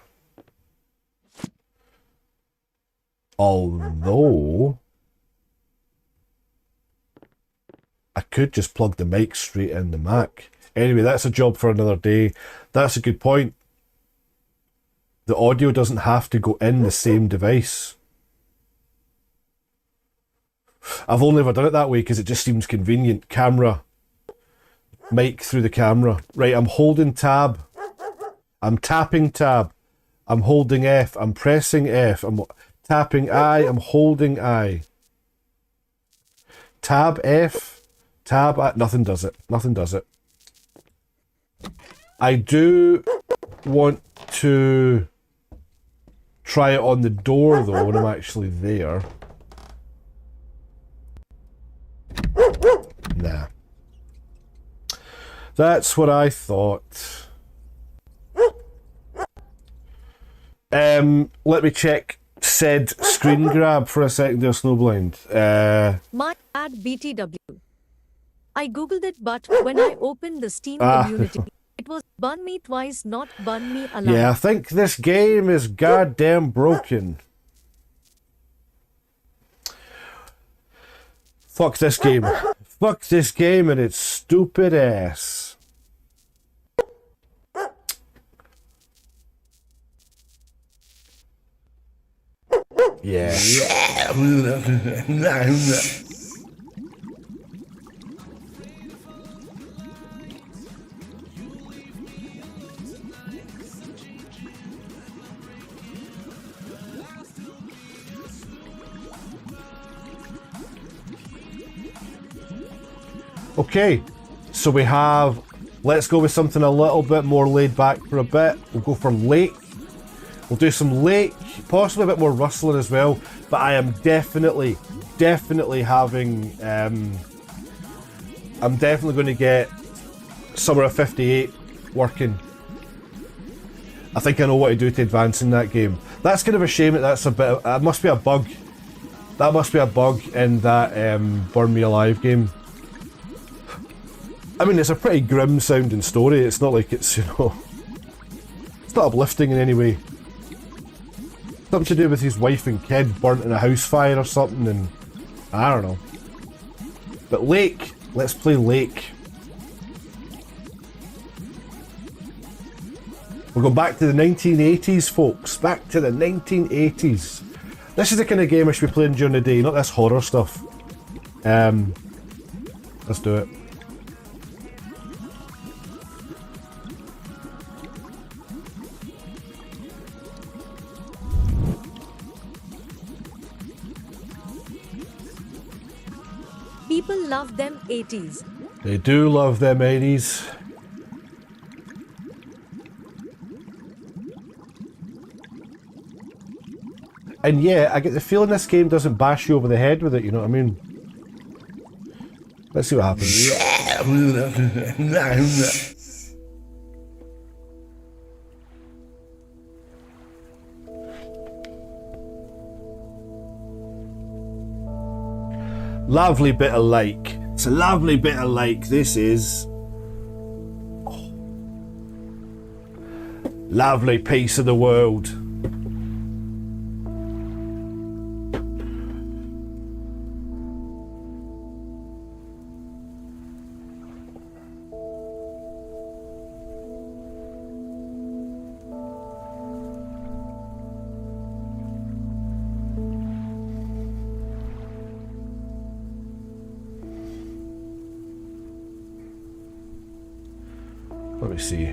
Although I could just plug the mic straight in the Mac. Anyway, that's a job for another day. That's a good point. The audio doesn't have to go in the same device. I've only ever done it that way because it just seems convenient. Camera. Mic through the camera. Right, I'm holding tab. I'm tapping tab. I'm holding F. I'm pressing F. I'm tapping I. I'm holding I. Tab F. Tab I. Nothing does it. Nothing does it. I do want to try it on the door though when I'm actually there. Nah. That's what I thought. Let me check said screen grab for a second there, Snowblind. My bad BTW. I googled it, but when I opened the Steam community, it was bun me twice, not bun me alive. Yeah, I think this game is goddamn broken. Fuck this game. Fuck this game and its stupid ass. Yeah. Okay, so we have, let's go with something a little bit more laid back for a bit. We'll go for lake. We'll do some lake, possibly a bit more rustling as well, but I am definitely having, I'm definitely going to get Summer of 58 working. I think I know what to do to advance in that game. That's kind of a shame that's a bit. That must be a bug. That must be a bug in that Burn Me Alive game. I mean, it's a pretty grim sounding story. It's not like it's, you know, it's not uplifting in any way. Something to do with his wife and kid burnt in a house fire or something, and I don't know. But Lake, let's play Lake. We'll go back to the 1980s, folks. Back to the 1980s. This is the kind of game I should be playing during the day, not this horror stuff. Let's do it. People love them 80s. They do love them 80s. And yeah, I get the feeling this game doesn't bash you over the head with it, you know what I mean? Let's see what happens. Lovely bit of lake. It's a lovely bit of lake, this is. Oh. Lovely piece of the world. Let me see.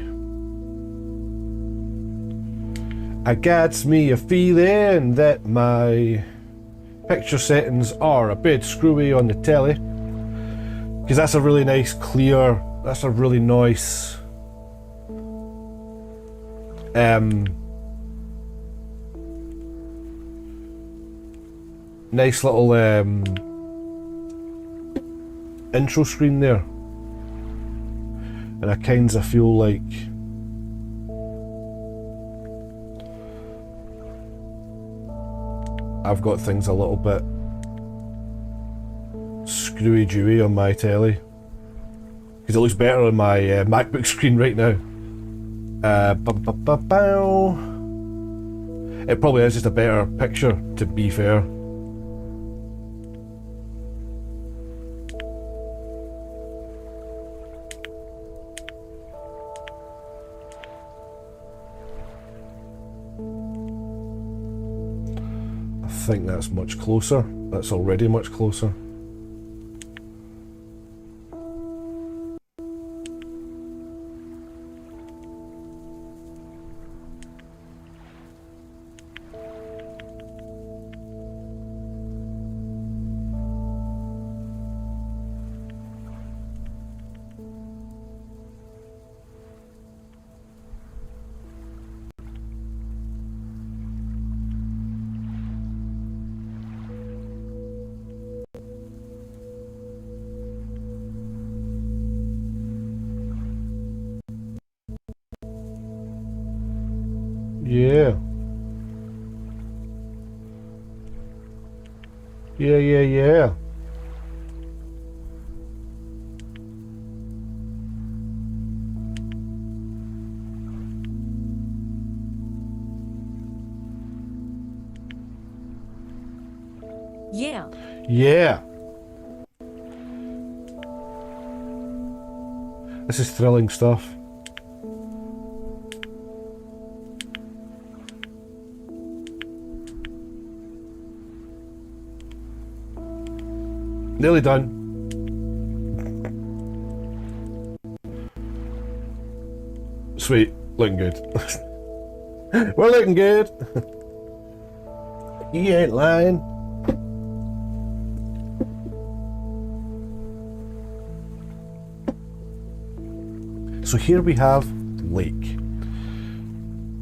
I got me a feeling that my picture settings are a bit screwy on the telly. Because that's a really nice clear, that's a really nice nice little intro screen there. And I kinda feel like I've got things a little bit screwy dewy on my telly. Because it looks better on my MacBook screen right now. It probably is just a better picture, to be fair. I think that's much closer. That's already much closer. Yeah. Yeah. Yeah. Yeah. This is thrilling stuff. Nearly done. Sweet, looking good. We're looking good. You ain't lying. So here we have Lake.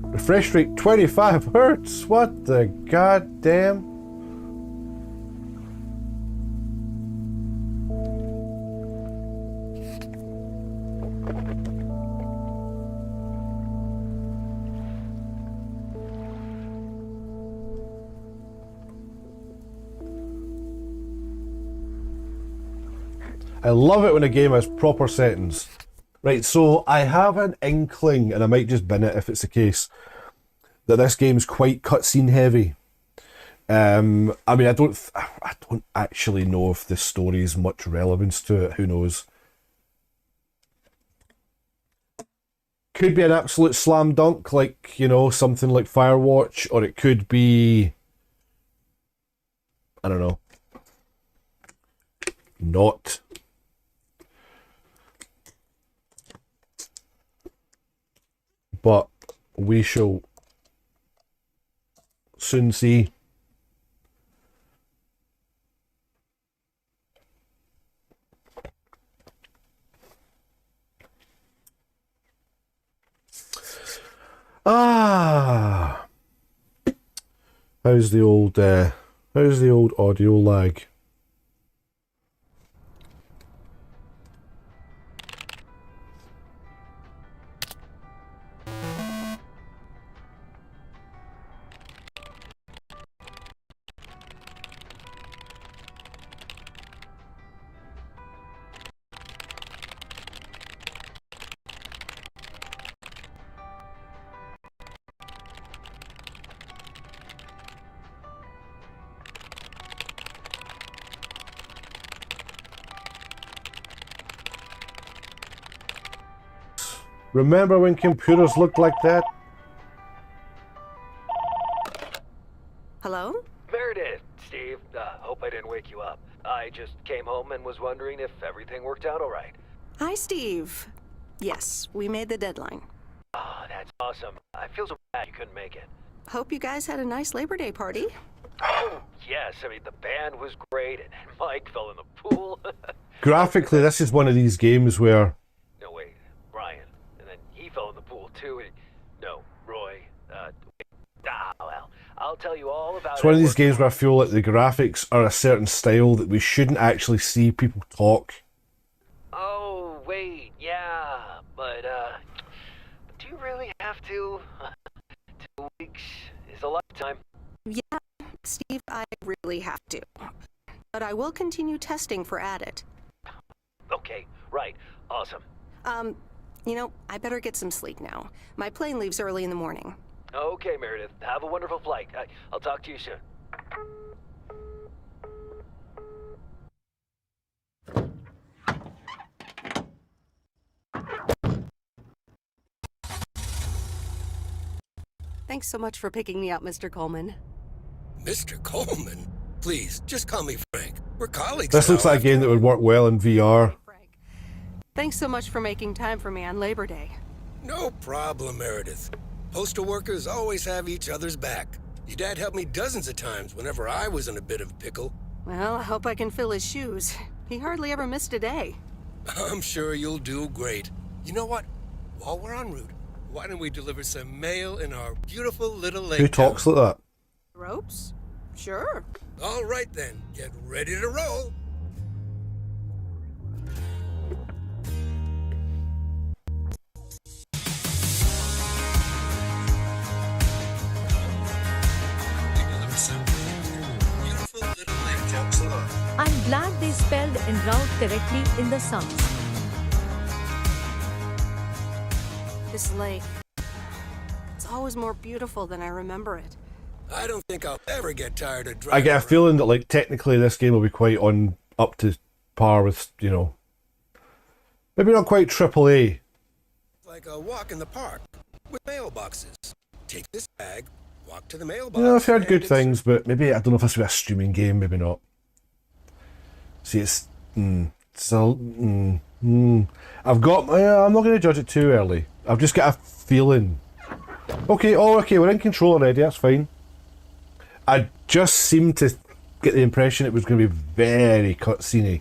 Refresh rate 25 hertz. What the goddamn? I love it when a game has proper settings. Right, so I have an inkling, and I might just bin it if it's the case, that this game's quite cutscene heavy. I mean, I don't actually know if the story's much relevance to it. Who knows? Could be an absolute slam dunk, like, you know, something like Firewatch, or it could be, I don't know, not. But we shall soon see. How's the old audio lag? Remember when computers looked like that? Hello? Meredith, Steve. Hope I didn't wake you up. I just came home and was wondering if everything worked out all right. Hi, Steve. Yes, we made the deadline. Oh, that's awesome. I feel so bad you couldn't make it. Hope you guys had a nice Labor Day party. Oh, yes. I mean, the band was great, and Mike fell in the pool. Graphically, this is one of these games where No, wait. Brian. And then he fell in the pool, too. No, Roy. Well, I'll tell you all about it. it's one of these games where I feel like the graphics are a certain style that we shouldn't actually see people talk. Oh, wait. Yeah. But, do you really have to? 2 weeks is a lifetime. Yeah, Steve, I really have to. But I will continue testing for Addit. Okay, right. Awesome. You know, I better get some sleep now. My plane leaves early in the morning. Okay, Meredith. Have a wonderful flight. I'll talk to you soon. Thanks so much for picking me up, Mr. Coleman. Mr. Coleman? Please, just call me Frank. We're colleagues This now, looks like a game that would work well in VR. Frank. Thanks so much for making time for me on Labor Day. No problem, Meredith. Postal workers always have each other's back. Your dad helped me dozens of times whenever I was in a bit of a pickle. Well, I hope I can fill his shoes. He hardly ever missed a day. I'm sure you'll do great. You know what? While we're en route, why don't we deliver some mail in our beautiful little lake Who talks town? like that? Ropes? Sure. All right then, get ready to roll. Beautiful little lake town. I'm glad they spelled en route correctly in the songs. This lake. It's always more beautiful than I remember it. I don't think I'll ever get tired of driving. I get a around. feeling that, like, technically this game will be quite up to par with, you know, maybe not quite AAA. Like a walk in the park with mailboxes. Take this bag, walk to the mailbox. Yeah, I've heard and good it's- things, but maybe I don't know if this will be a streaming game. Maybe not. See, it's I've got. I'm not going to judge it too early. I've just got a feeling. Okay, we're in control already. That's fine. I just seemed to get the impression it was going to be very cutscene-y.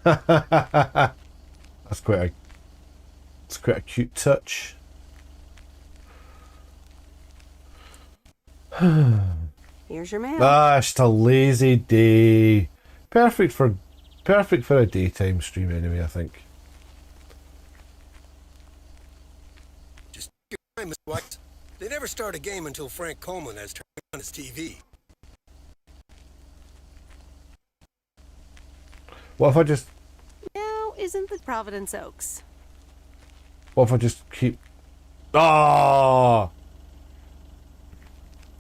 That's quite a cute touch. Here's your mail. Ah, it's just a lazy day. Perfect for a daytime stream anyway, I think. never start a game until Frank Coleman has turned on his TV. What if I just... Now, isn't the Providence Oaks? What if I just keep... Ah!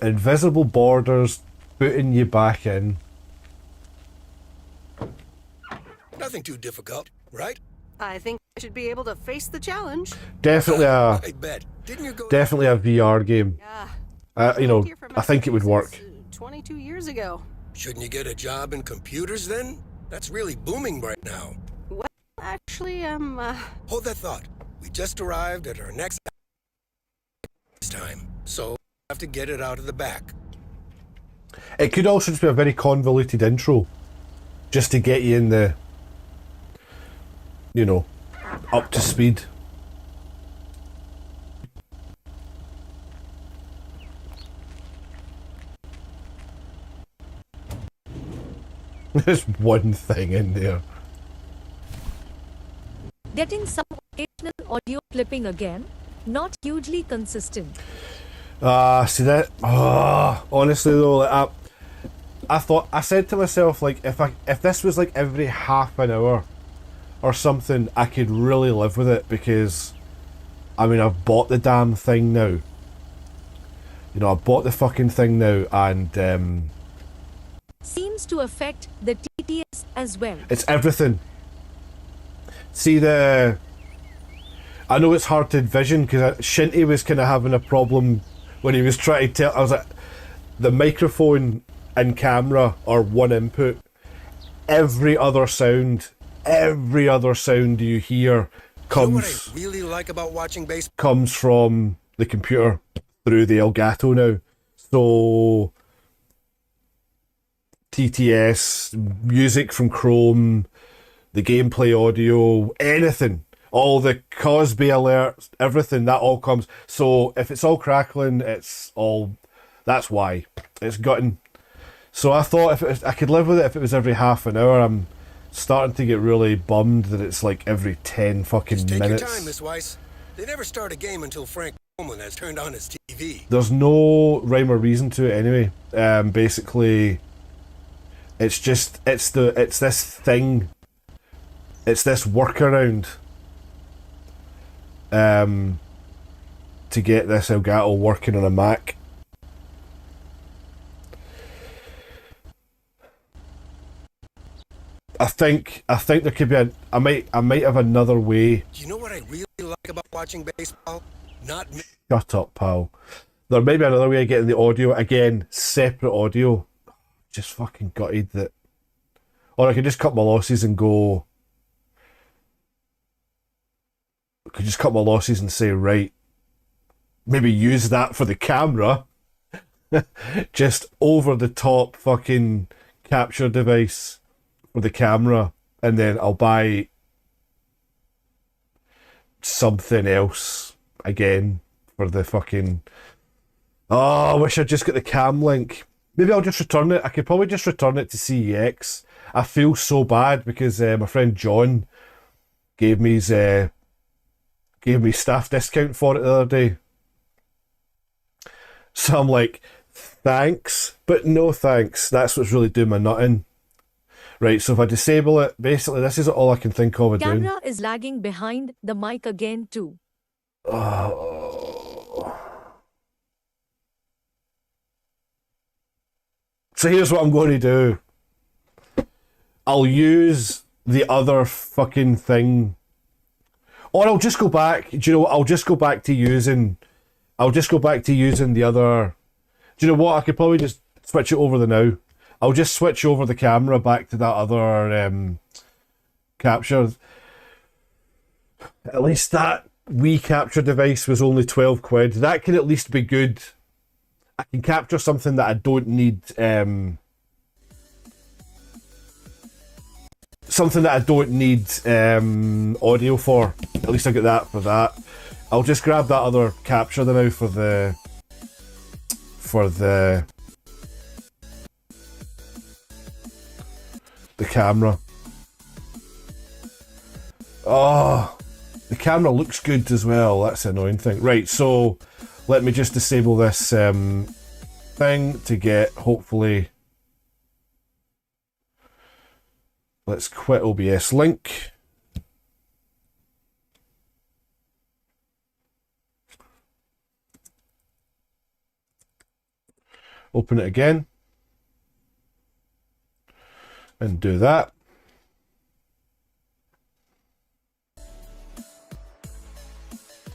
Invisible borders putting you back in. Nothing too difficult, right? I think I should be able to face the challenge. Definitely a I bet. Didn't you go? definitely a VR game. Yeah. You know, Here for I think it would work. Massachusetts, 22 years ago. Shouldn't you get a job in computers then? That's really booming right now. Well, actually, Hold that thought. We just arrived at our next time, so we have to get it out of the back. It could also just be a very convoluted intro, just to get you in the, you know, up to speed. There's one thing in there. Getting some occasional audio clipping again, not hugely consistent. See that? Honestly though, like, I said to myself, like, if this was like every half an hour or something, I could really live with it, because I mean, I've bought the damn thing now. You know, I bought the fucking thing now, and Seems to affect the TTS as well. it's everything. See the... I know it's hard to envision, because Shinty was kind of having a problem when he was trying to tell... I was like, the microphone and camera are one input. Every other sound you hear You know comes what I really like about watching baseball? comes from the computer through the Elgato now. So TTS, music from Chrome, the gameplay audio, anything, all the Cosby alerts, everything, that all comes. So if it's all crackling, it's all... That's why. It's gotten... So I thought I could live with it if it was every half an hour. I'm starting to get really bummed that it's like every 10 fucking Just take minutes. your time, Miss Weiss. They never start a game until Frank Coleman has turned on his TV. There's no rhyme or reason to it anyway. Basically, it's this thing. It's this workaround to get this Elgato working on a Mac. I think there could be I might have another way. Do you know what I really like about watching baseball? Not me. Shut up, pal. There may be another way of getting the audio. Again, separate audio. Just fucking gutted that. Or I could just cut my losses and go... I could just cut my losses and say, right, maybe use that for the camera. Just over the top fucking capture device for the camera. And then I'll buy something else again for the fucking... Oh, I wish I'd just got the cam link. Maybe I'll just return it. I could probably just return it to CEX. I feel so bad because my friend John gave me staff discount for it the other day. So I'm like, thanks, but no thanks. That's what's really doing my nutting. Right, so if I disable it, basically this is all I can think of doing. Camera is lagging behind the mic again too. So here's what I'm going to do. I'll use the other fucking thing. Or I'll just go back. Do you know what? I'll just go back to using the other... Do you know what? I could probably just switch it over the now. I'll just switch over the camera back to that other capture. At least that wee capture device was only 12 quid. That can at least be good. I can capture something that I don't need audio for. At least I get that for that. I'll just grab that other capture now for the camera. Oh, the camera looks good as well. That's the annoying thing. Right, so Let me just disable this thing to get, hopefully... Let's quit OBS Link. Open it again. And do that.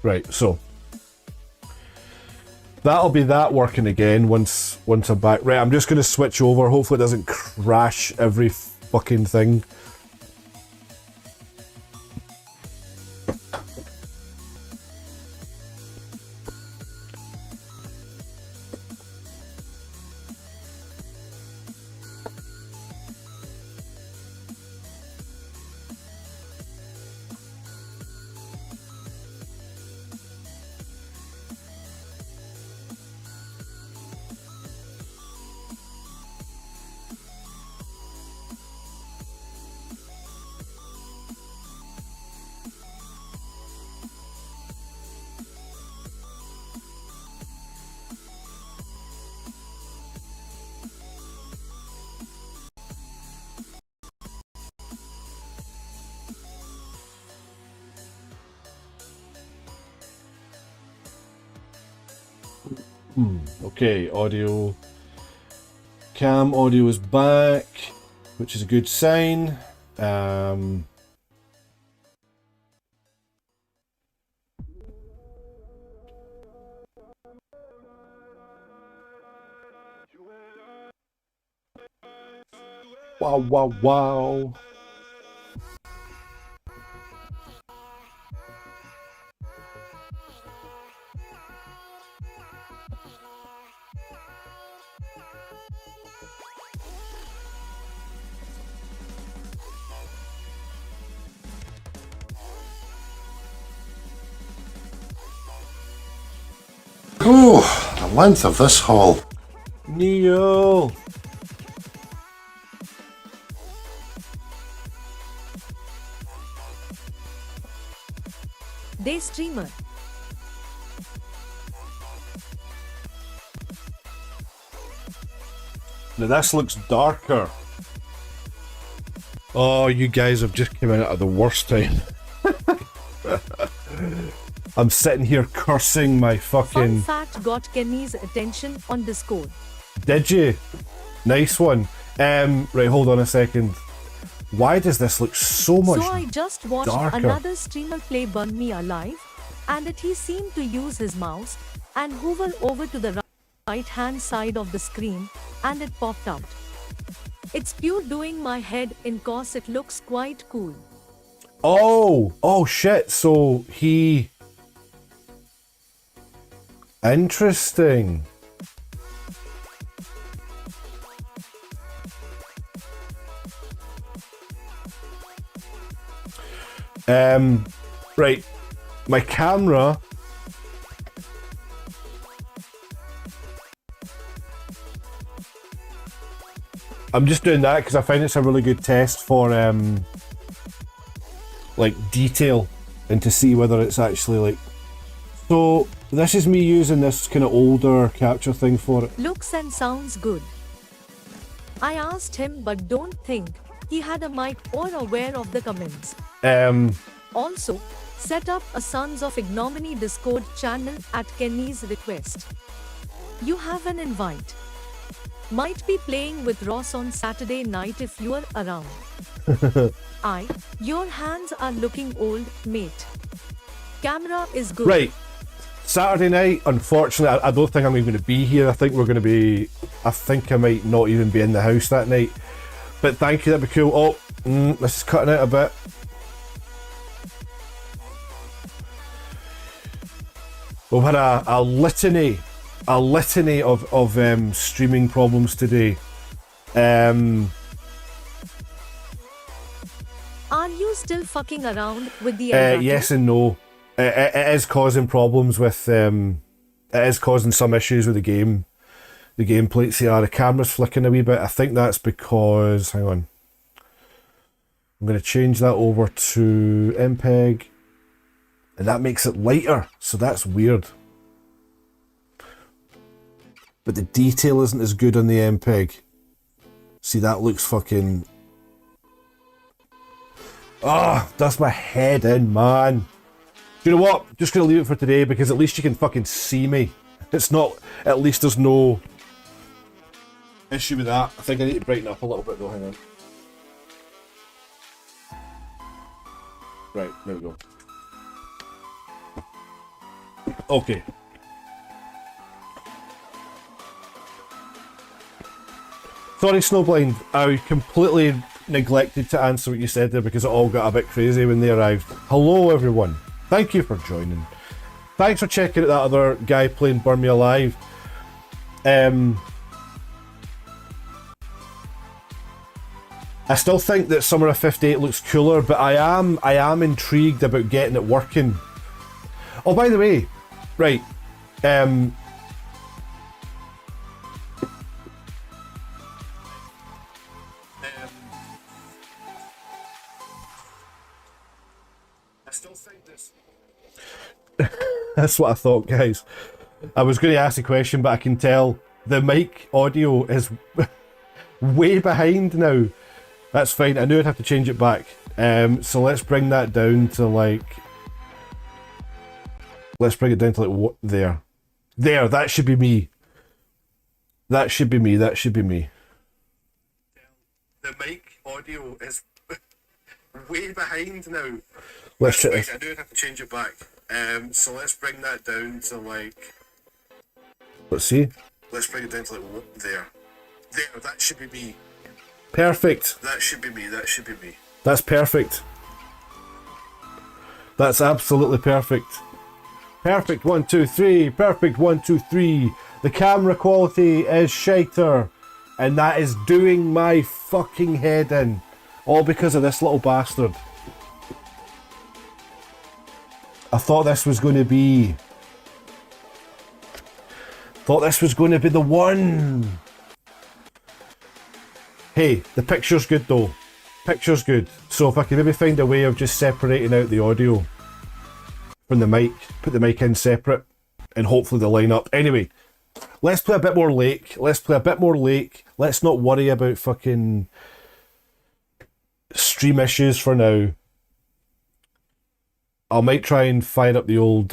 Right, so that'll be that working again once I'm back. Right, I'm just going to switch over. Hopefully it doesn't crash every fucking thing. Okay, audio. Cam audio is back, which is a good sign. Wow, wow, wow. Oh, the length of this hall. Neo. Day streamer. Now this looks darker. Oh, you guys have just come out at the worst time. I'm sitting here cursing my fucking... Fun fact got Kenny's attention on Discord. Did you? Nice one. Right, hold on a second. Why does this look so much So I just watched darker? another streamer play Burn Me Alive, and he seemed to use his mouse and hover over to the right hand side of the screen, and it popped out. It's pure doing my head in cause it looks quite cool. Oh shit, so he... Interesting. Right, my camera. I'm just doing that because I find it's a really good test for like detail and to see whether it's actually like. So this is me using this kind of older capture thing for it. Looks and sounds good. I asked him, but don't think he had a mic or aware of the comments. Also, set up a Sons of Ignominy Discord channel at Kenny's request. You have an invite. Might be playing with Ross on Saturday night if you're around. Your hands are looking old, mate. Camera is good. Right. Saturday night, unfortunately, I don't think I'm even going to be here. I think I might not even be in the house that night. But thank you, that'd be cool. Oh, this is cutting out a bit. We've had a litany of streaming problems today. Are you still fucking around with the Elgato? Yes and no. It is causing problems with it is causing some issues with the game. The gameplay. See, the camera's flicking a wee bit. I think that's because, hang on, I'm going to change that over to MPEG, and that makes it lighter, so that's weird. but the detail isn't as good on the MPEG. See, that looks fucking... Ah, that's my head in, man. Do you know what? Just gonna leave it for today because at least you can fucking see me. It's not... At least there's no issue with that. I think I need to brighten up a little bit though, hang on. Right, there we go. Okay. Sorry, Snowblind. I completely neglected to answer what you said there because it all got a bit crazy when they arrived. Hello, everyone. Thank you for joining. Thanks for checking out that other guy playing Burn Me Alive. I still think that Summer of '58 looks cooler, but I am intrigued about getting it working. Oh, by the way, right. I still think this. That's what I thought, guys. I was going to ask a question, but I can tell the mic audio is way behind now. That's fine. I knew I'd have to change it back. So let's bring that down to like. Let's bring it down to like what there. There, that should be me. That should be me. That should be me. The mic audio is way behind now. Let's try this. I knew I'd have to change it back. So let's bring that down to like. Let's see. Let's bring it down to like what there. There, that should be me. Perfect. That should be me. That should be me. That's perfect. That's absolutely perfect. Perfect 1, 2, 3. Perfect 1, 2, 3. The camera quality is shiter, and that is doing my fucking head in, all because of this little bastard. I thought this was going to be. Thought this was going to be the one. Hey, the picture's good though. Picture's good. So if I can maybe find a way of just separating out the audio from the mic, put the mic in separate, and hopefully they'll line up. Anyway, let's play a bit more Lake. Let's play a bit more Lake. Let's not worry about fucking stream issues for now. I might try and fire up the old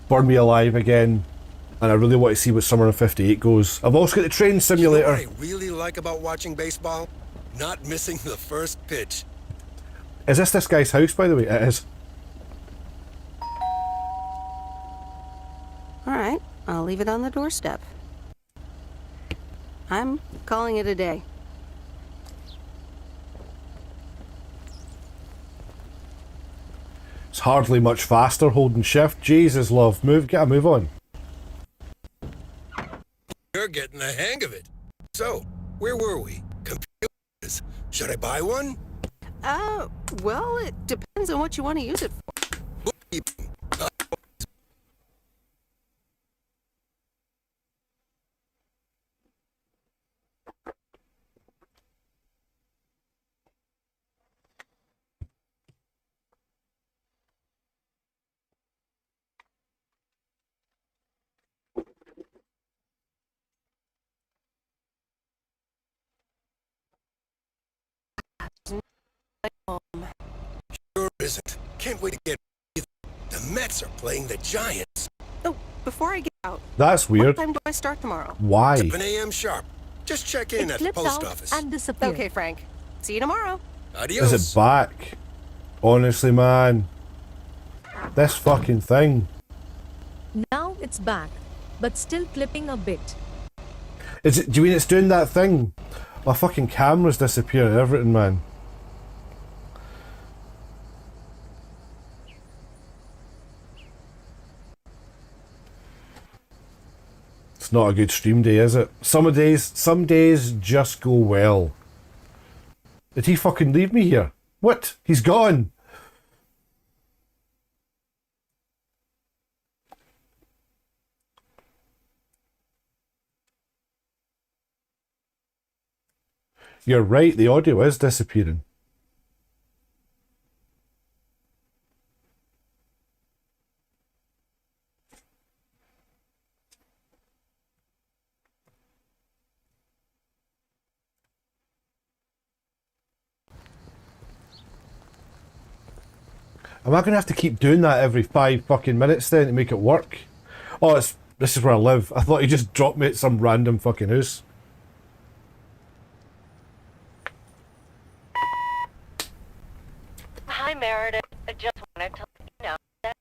Burn Me Alive again, and I really want to see what Summer of '58 goes. I've also got the train simulator. You know what I really like about watching baseball? Not missing the first pitch. Is this guy's house, by the way? It is. All right, I'll leave it on the doorstep. I'm calling it a day. It's hardly much faster holding shift. Jesus, love. Get a move on. You're getting the hang of it. So, where were we? Computers. Should I buy one? Well, it depends on what you want to use it for. Bookkeeping. Sure isn't. Can't wait to get. The Mets are playing the Giants. Oh, before I get out. That's weird. What time do I start tomorrow? Why? 7 a.m. sharp. Just check in It at the flipped post out office. and disappeared. Okay, Frank. See you tomorrow. Adios. Is it back? Honestly, man. This fucking thing. Now it's back, but still clipping a bit. Is it? Do you mean it's doing that thing? My fucking camera's disappearing, everything, man. It's not a good stream day, is it? Some days just go well. Did he fucking leave me here? What? He's gone. You're right, the audio is disappearing. Am I going to have to keep doing that every 5 fucking minutes then to make it work? Oh, this is where I live. I thought you just dropped me at some random fucking house. Hi, Meredith. I just wanted to let you know that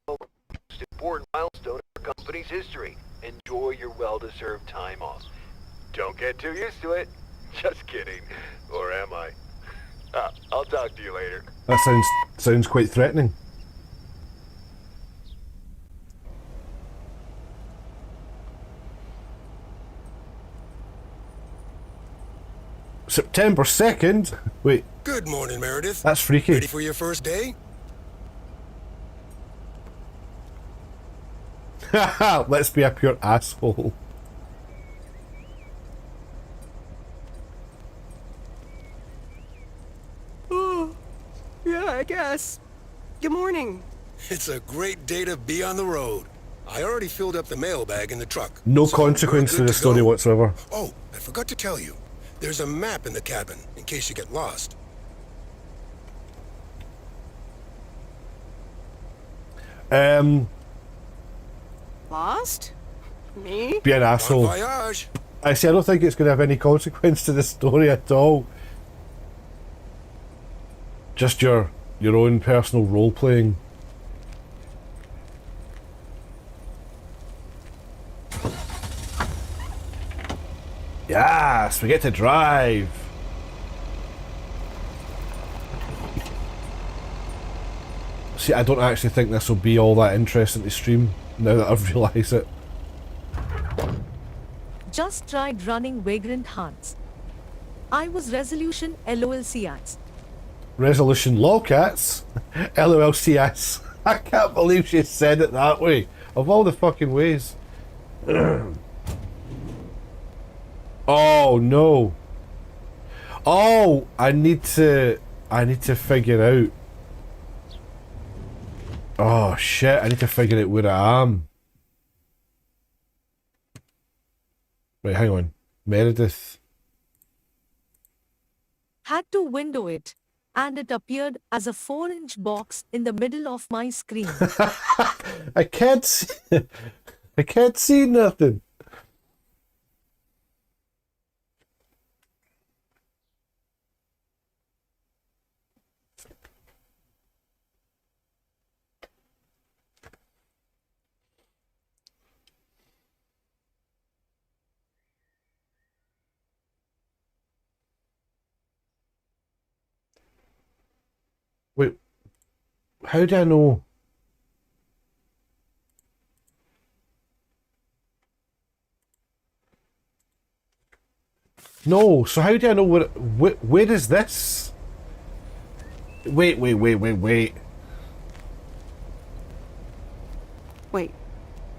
most important milestone in our company's history. Enjoy your well-deserved time off. Don't get too used to it. Just kidding. Or am I? I'll talk to you later. That sounds quite threatening. September 2nd? Wait. Good morning, Meredith. That's freaky. Ready for your first day? Haha, let's be a pure asshole. Oh, yeah, I guess. Good morning. It's a great day to be on the road. I already filled up the mailbag in the truck. No so consequence we're to good the story go. whatsoever. Oh, I forgot to tell you. There's a map in the cabin, in case you get lost. Lost? Me? Be an Bon asshole. voyage. I see, I don't think it's going to have any consequence to the story at all. Just your own personal role playing. Yes, we get to drive. See, I don't actually think this will be all that interesting to stream now that I've realised it. Just tried running Vagrant Hunts. I was resolution LOLCS. Resolution lolcats? LOLCS. I can't believe she said it that way. Of all the fucking ways. Oh no. Oh, I need to figure out. Oh shit, I need to figure out where I am. Wait, hang on. Meredith. Had to window it, and it appeared as a 4-inch box in the middle of my screen. I can't see, I can't see nothing. Wait, how do I know? No, so how do I know where is this? Wait. Wait,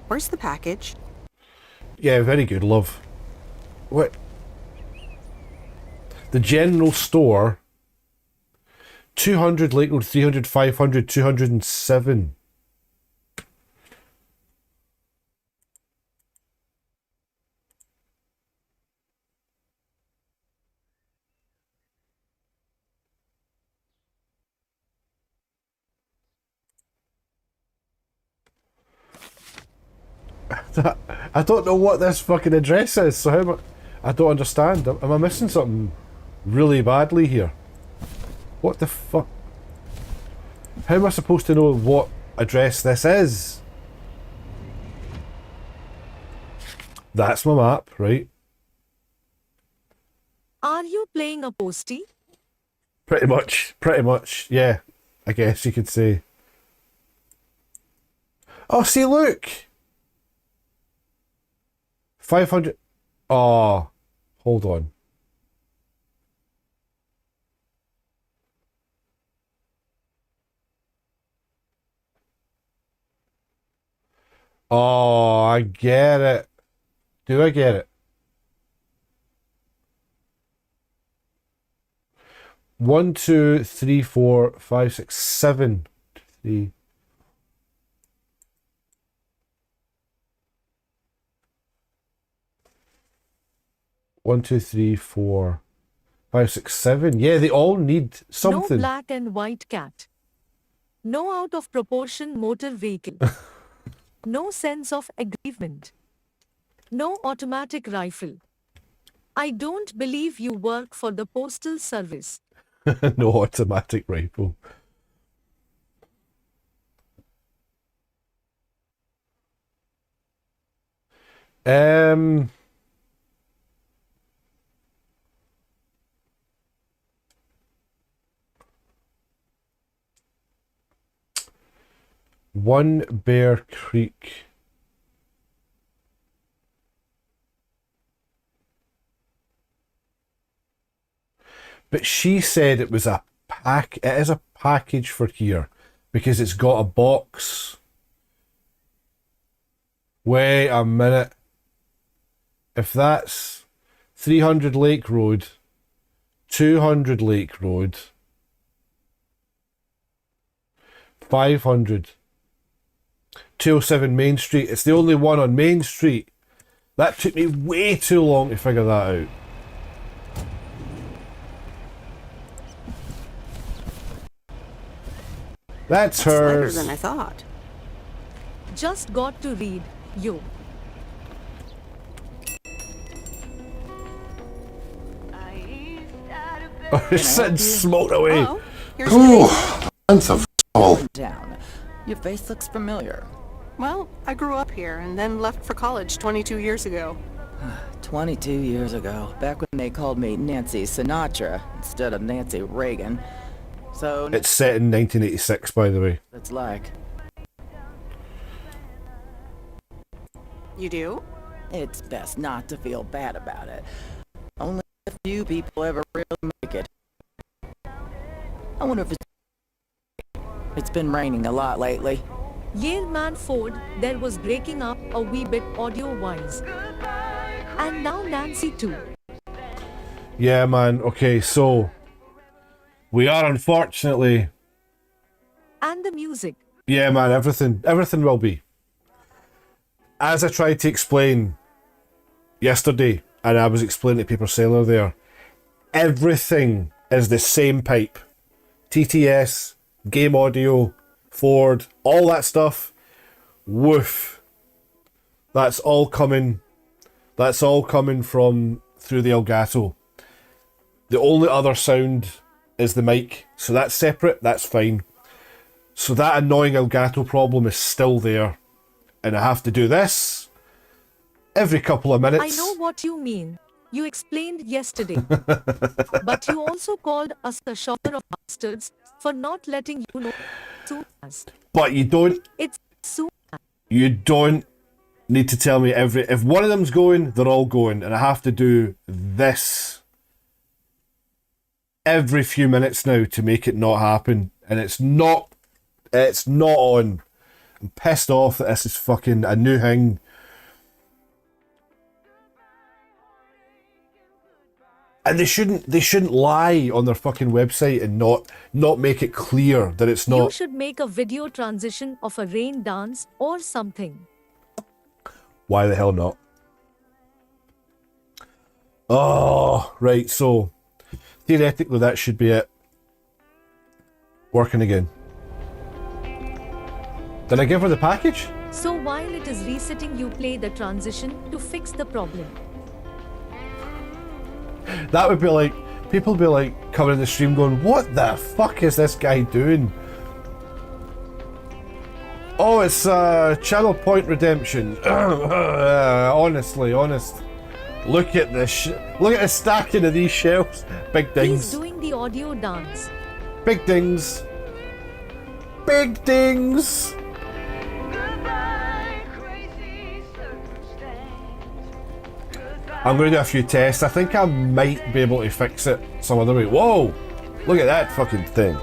where's the package? Yeah, very good, love. What? The general store. 200, Lake Road, 300, 500, 207. I don't know what this fucking address is, so how am I don't understand. Am I missing something really badly here? What the fuck? How am I supposed to know what address this is? That's my map, right? Are you playing a postie? Pretty much, yeah. I guess you could say. Oh, see, look! 500... Oh, hold on. Oh, I get it. Do I get it? 1, 2, 3, 4, 5, 6, 7. 3. One, two, three, 4, 5, 6, 7. Yeah, they all need something. No black and white cat. No out of proportion motor vehicle. No sense of aggrievement. No automatic rifle. I don't believe you work for the postal service. No automatic rifle. One Bear Creek. But she said it was a pack. It is a package for here because it's got a box. Wait a minute. If that's 300 Lake Road, 200 Lake Road, 500, 207 Main Street. It's the only one on Main Street. That took me way too long to figure that out. That's hers. Lighter than I thought. Just got to read, yo. It's sitting smoked away. Oh, here's Ooh, the length of this hole. Down. Your face looks familiar. Well, I grew up here and then left for college 22 years ago. 22 years ago, back when they called me Nancy Sinatra instead of Nancy Reagan. So It's set in 1986, by the way. it's like You do? it's best not to feel bad about it. Only a few people ever really make it. I wonder if it's been raining a lot lately. Yeah, man, Ford, there was breaking up a wee bit audio-wise. And now Nancy too. Yeah, man. Okay, so we are unfortunately. And the music. Yeah, man. Everything will be. As I tried to explain yesterday, and I was explaining to Paper Sailor there, everything is the same pipe. TTS, game audio, Ford, all that stuff. Woof. That's all coming from through the Elgato. The only other sound is the mic, so that's separate, that's fine. So that annoying Elgato problem is still there, and I have to do this every couple of minutes. I know what you mean. You explained yesterday. But you also called us a shocker of bastards for not letting you know soon as. But you don't It's soon as. You don't need to tell me if one of them's going, they're all going, and I have to do this every few minutes now to make it not happen, and it's not on. I'm pissed off that this is fucking a new thing. And they shouldn't lie on their fucking website and not make it clear that it's You not. should make a video transition of a rain dance or something. Why the hell not? Oh, right, so theoretically that should be it. Working again. Did I give her the package? So while it is resetting, you play the transition to fix the problem. That would be like, people be like coming in the stream going, what the fuck is this guy doing? Oh, it's Channel Point Redemption. Honestly. Look at this look at the stacking of these shelves. Big He's dings. doing the audio dance. Big dings. Big dings. I'm going to do a few tests. I think I might be able to fix it some other way. Whoa! Look at that fucking thing.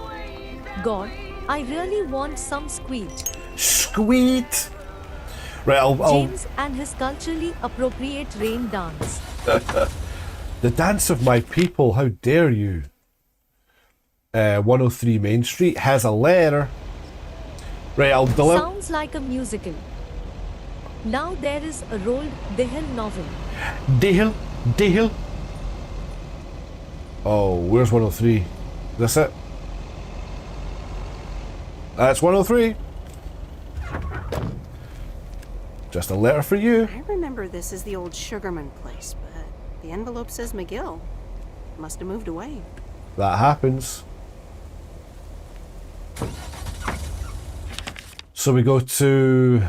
God, I really want some squeak. Sweet! Right, I'll James and his culturally appropriate rain dance. The dance of my people, how dare you? 103 Main Street has a letter. Right, I'll deliver. Sounds like a musical. Now there is a Roald Dahl novel. Dahl. Oh, where's 103? That's it. That's 103. Just a letter for you. I remember this as the old Sugarman place, but the envelope says McGill. Must have moved away. That happens. So we go to...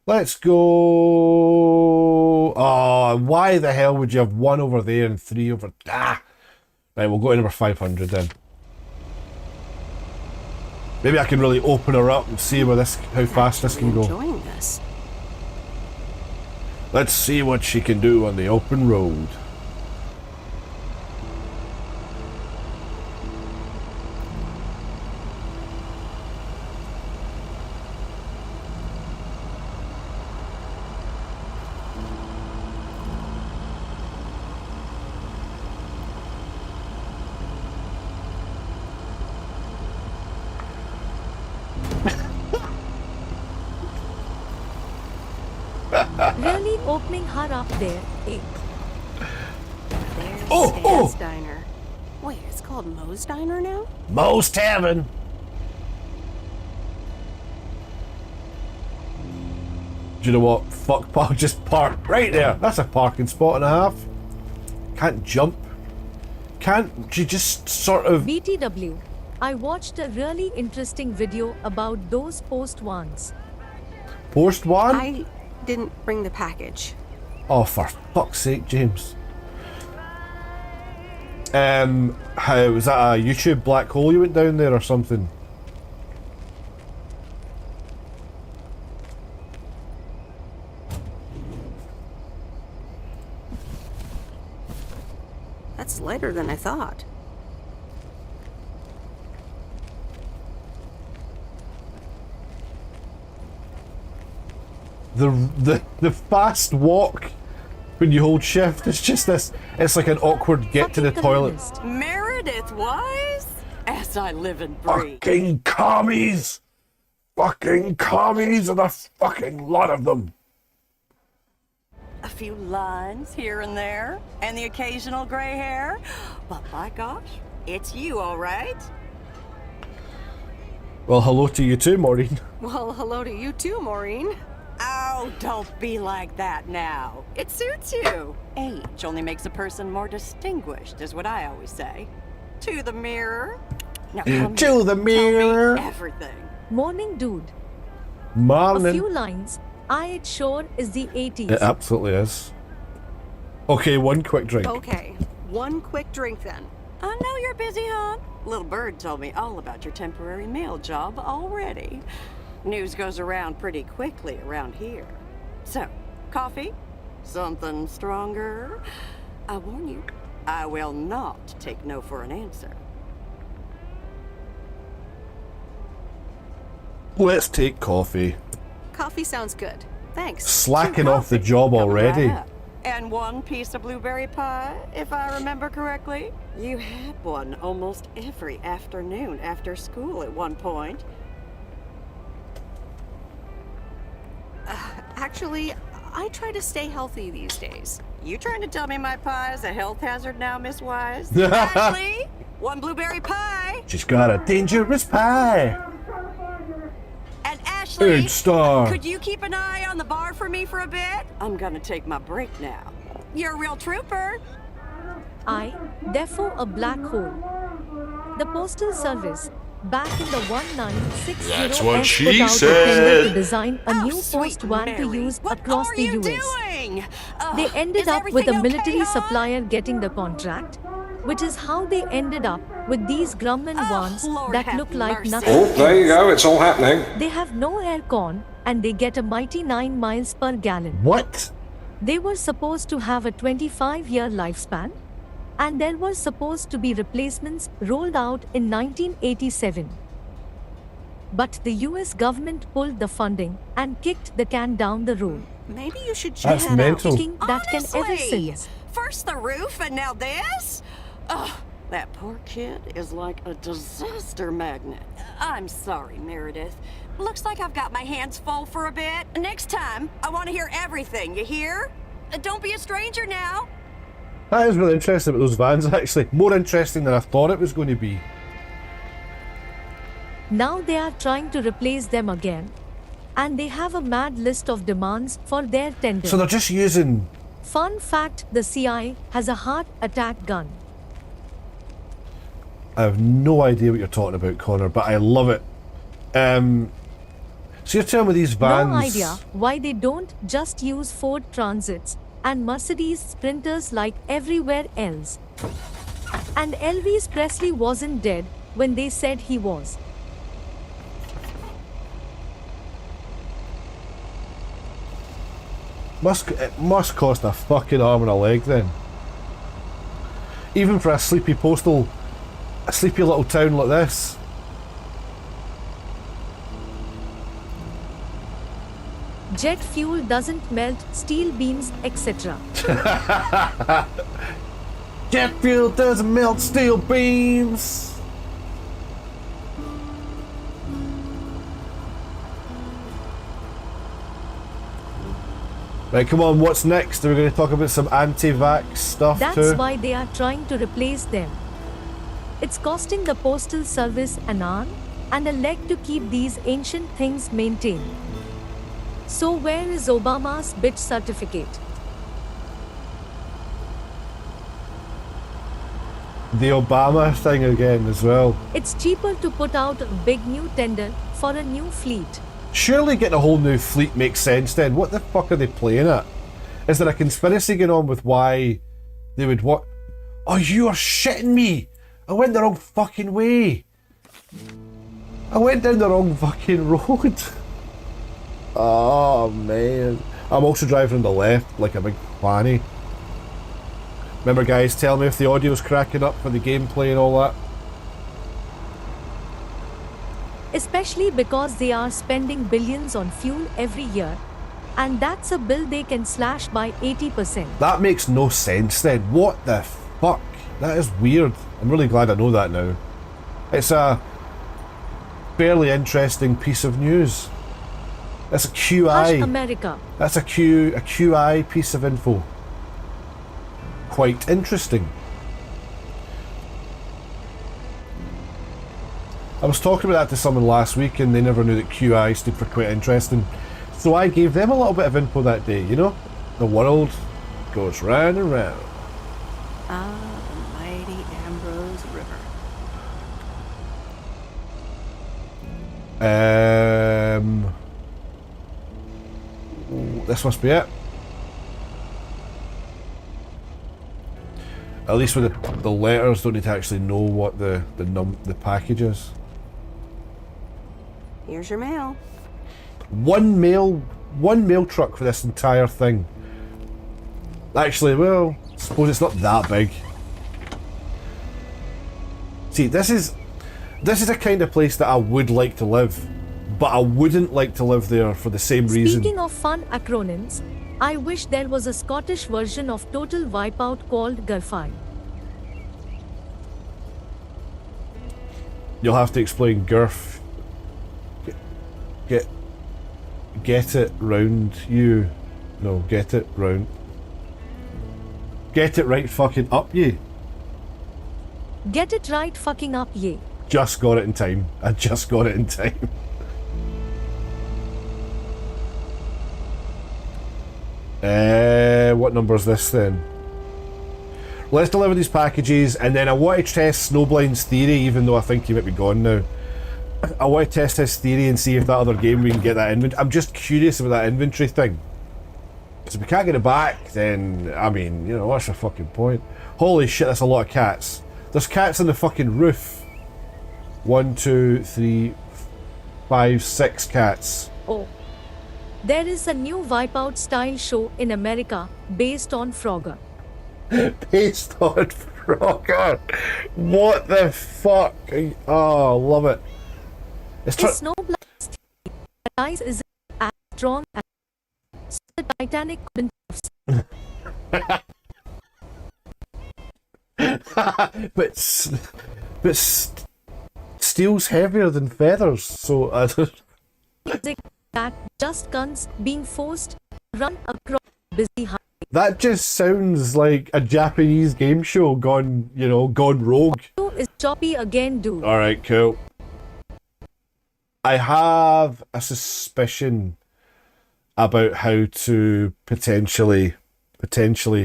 Let's go... Oh, why the hell would you have 1 over there and 3 over... Ah! Right, we'll go to number 500 then. Maybe I can really open her up and see where this, how fast this can go. Enjoying this. Let's see what she can do on the open road. Really opening her up there, eh? There's Oh, Stan's Diner. Wait, it's called Moe's Diner now? Moe's Tavern. Do you know what? Fuck, I'll just park right there. That's a parking spot and a half. Can't jump. Can't you just sort of... BTW. I watched a really interesting video about those post ones. Post one? I didn't bring the package. Oh, for fuck's sake, James. How was that a YouTube black hole you went down there or something? That's lighter than I thought. The fast walk when you hold shift, it's just this, it's like an awkward get to the toilet. Meredith Wise? As I live and breathe. Fucking commies! Fucking commies and a fucking lot of them. A few lines here and there, and the occasional gray hair. But by gosh, it's you, all right? Well, hello to you too, Maureen. Well, hello to you too, Maureen. Oh, don't be like that now. It suits you. Age only makes a person more distinguished, is what I always say. To the mirror. Now come To here. the Tell mirror. me everything. Morning, dude. A Morning. few lines. It sure is the 80s. It absolutely is. Okay, one quick drink. Okay, one quick drink then. I know you're busy, hon. Little Bird told me all about your temporary mail job already. News goes around pretty quickly around here. So, coffee? Something stronger? I warn you, I will not take no for an answer. Let's take coffee. Coffee sounds good. Thanks. Slacking Two off the coffees job coming right already. up. And one piece of blueberry pie, if I remember correctly. You had one almost every afternoon after school at one point. Actually, I try to stay healthy these days. You trying to tell me my pie is a health hazard now, Miss Wise? Ashley, one blueberry pie. She's got a dangerous pie. And Ashley, Good star. could you keep an eye on the bar for me for a bit? I'm gonna take my break now. You're a real trooper. Therefore a black hole. The Postal Service, back in the 1960s, That's what she put out a said. tender to design a new sweet post van to Mary, use what across are the you US. doing? They ended is up with a everything military okay, hon? supplier getting the contract, which is how they ended up with these Grumman vans Lord that have look like mercy. nothing. Oh, there you go. It's all happening. They have no aircon and they get a mighty 9 miles per gallon. What? They were supposed to have a 25-year lifespan, and there were supposed to be replacements rolled out in 1987. but the US government pulled the funding and kicked the can down the road. Maybe you should check That's that mental. out. Kicking that can ever Honestly, since. first the roof and now this? Ugh, that poor kid is like a disaster magnet. I'm sorry, Meredith. Looks like I've got my hands full for a bit. Next time, I want to hear everything, you hear? Don't be a stranger now. That is really interesting about those vans, actually. More interesting than I thought it was going to be. Now they are trying to replace them again. And they have a mad list of demands for their tender. So they're just using... Fun fact, the CI has a heart attack gun. I have no idea what you're talking about, Connor, but I love it. So you're telling me these vans... No idea why they don't just use Ford Transits and Mercedes Sprinters like everywhere else. And Elvis Presley wasn't dead when they said he was. It must cost a fucking arm and a leg then. Even for a sleepy little town like this. Jet fuel doesn't melt steel beams, etc. Jet fuel doesn't melt steel beams. Right, come on, what's next? Are we going to talk about some anti-vax stuff That's too? why they are trying to replace them. It's costing the postal service an arm and a leg to keep these ancient things maintained. So where is Obama's bitch certificate? The Obama thing again as well. It's cheaper to put out a big new tender for a new fleet. Surely getting a whole new fleet makes sense then. What the fuck are they playing at? Is there a conspiracy going on with why they would what? Oh, you are shitting me! I went the wrong fucking way. I went down the wrong fucking road. Oh man. I'm also driving on the left like a big fanny. Remember guys, tell me if the audio's cracking up for the gameplay and all that. Especially because they are spending billions on fuel every year. And that's a bill they can slash by 80%. That makes no sense then. What the fuck? That is weird. I'm really glad I know that now. It's a fairly interesting piece of news. That's a QI. Hush America. That's a QI piece of info. Quite interesting. I was talking about that to someone last week and they never knew that QI stood for quite interesting. So I gave them a little bit of info that day, you know? The world goes round and round. Ah, the mighty Ambrose River. This must be it. At least with the letters, don't need to actually know what the package is. Here's your mail. One mail truck for this entire thing. Actually, well, I suppose it's not that big. See, this is a kind of place that I would like to live, but I wouldn't like to live there for the same reason. Speaking of fun acronyms, I wish there was a Scottish version of Total Wipeout called GERFI. You'll have to explain GERF. Get it round you. No, get it round. Get it right fucking up you. Get it right fucking up ye. Just got it in time. I just got it in time. What number is this then? Let's deliver these packages and then I want to test Snowblind's theory, even though I think he might be gone now. I want to test his theory and see if that other game we can get that inventory. I'm just curious about that inventory thing. Because if we can't get it back, then, I mean, you know, what's the fucking point? Holy shit, that's a lot of cats. There's cats on the fucking roof. 1, 2, 3, 5, 6 cats. Oh. There is a new Wipeout style show in America based on Frogger. Based on Frogger? What the fuck? Oh, love it. It's His snowblind eyes is as strong as the Titanic couldn't have. but steel's heavier than feathers, so I don't. That just guns being forced to run across busy highway. That just sounds like a Japanese game show gone rogue. Is choppy again, dude. All right, cool. I have a suspicion about how to potentially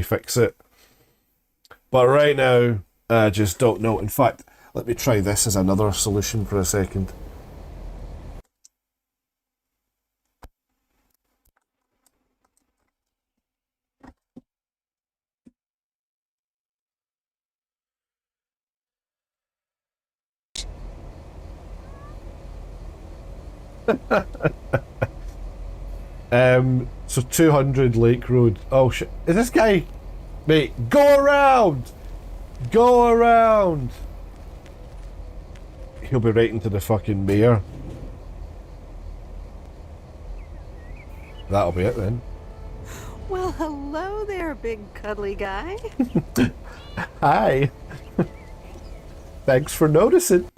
fix it, but right now I just don't know. In fact, let me try this as another solution for a second. So 200 Lake Road. Oh shit! Is this guy? Mate, go around! Go around! He'll be writing to the fucking mayor. That'll be it then. Well, hello there, big cuddly guy. Hi. Thanks for noticing.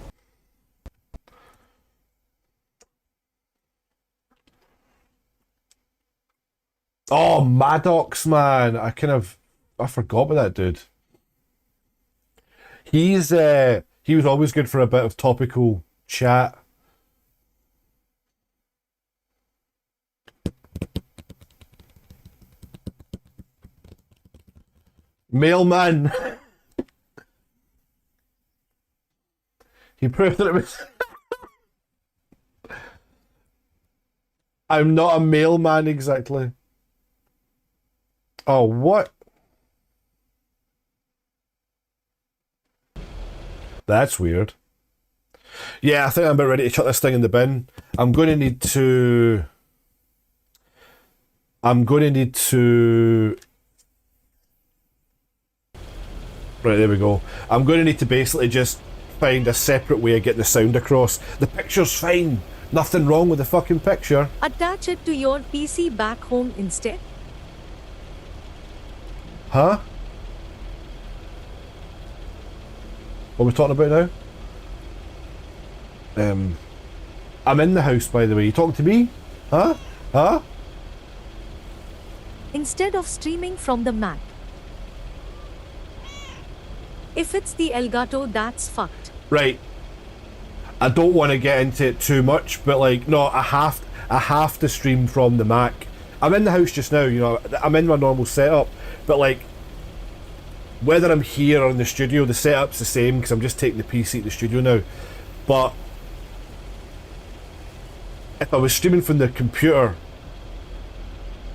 Oh, Maddox, man. I forgot about that dude. He was always good for a bit of topical chat. Mailman. He proved that it was... I'm not a mailman exactly. Oh, what? That's weird. Yeah, I think I'm about ready to chuck this thing in the bin. I'm going to need to... Right, there we go. I'm going to need to basically just find a separate way of getting the sound across. The picture's fine. Nothing wrong with the fucking picture. Attach it to your PC back home instead. Huh? What are we talking about now? I'm in the house, by the way. You talking to me? Huh? Huh? Instead of streaming from the Mac. If it's the Elgato, that's fucked. Right. I don't want to get into it too much, but like, no, I have to stream from the Mac. I'm in the house just now, you know, I'm in my normal setup, but like, whether I'm here or in the studio, the setup's the same because I'm just taking the PC to the studio now. But if I was streaming from the computer,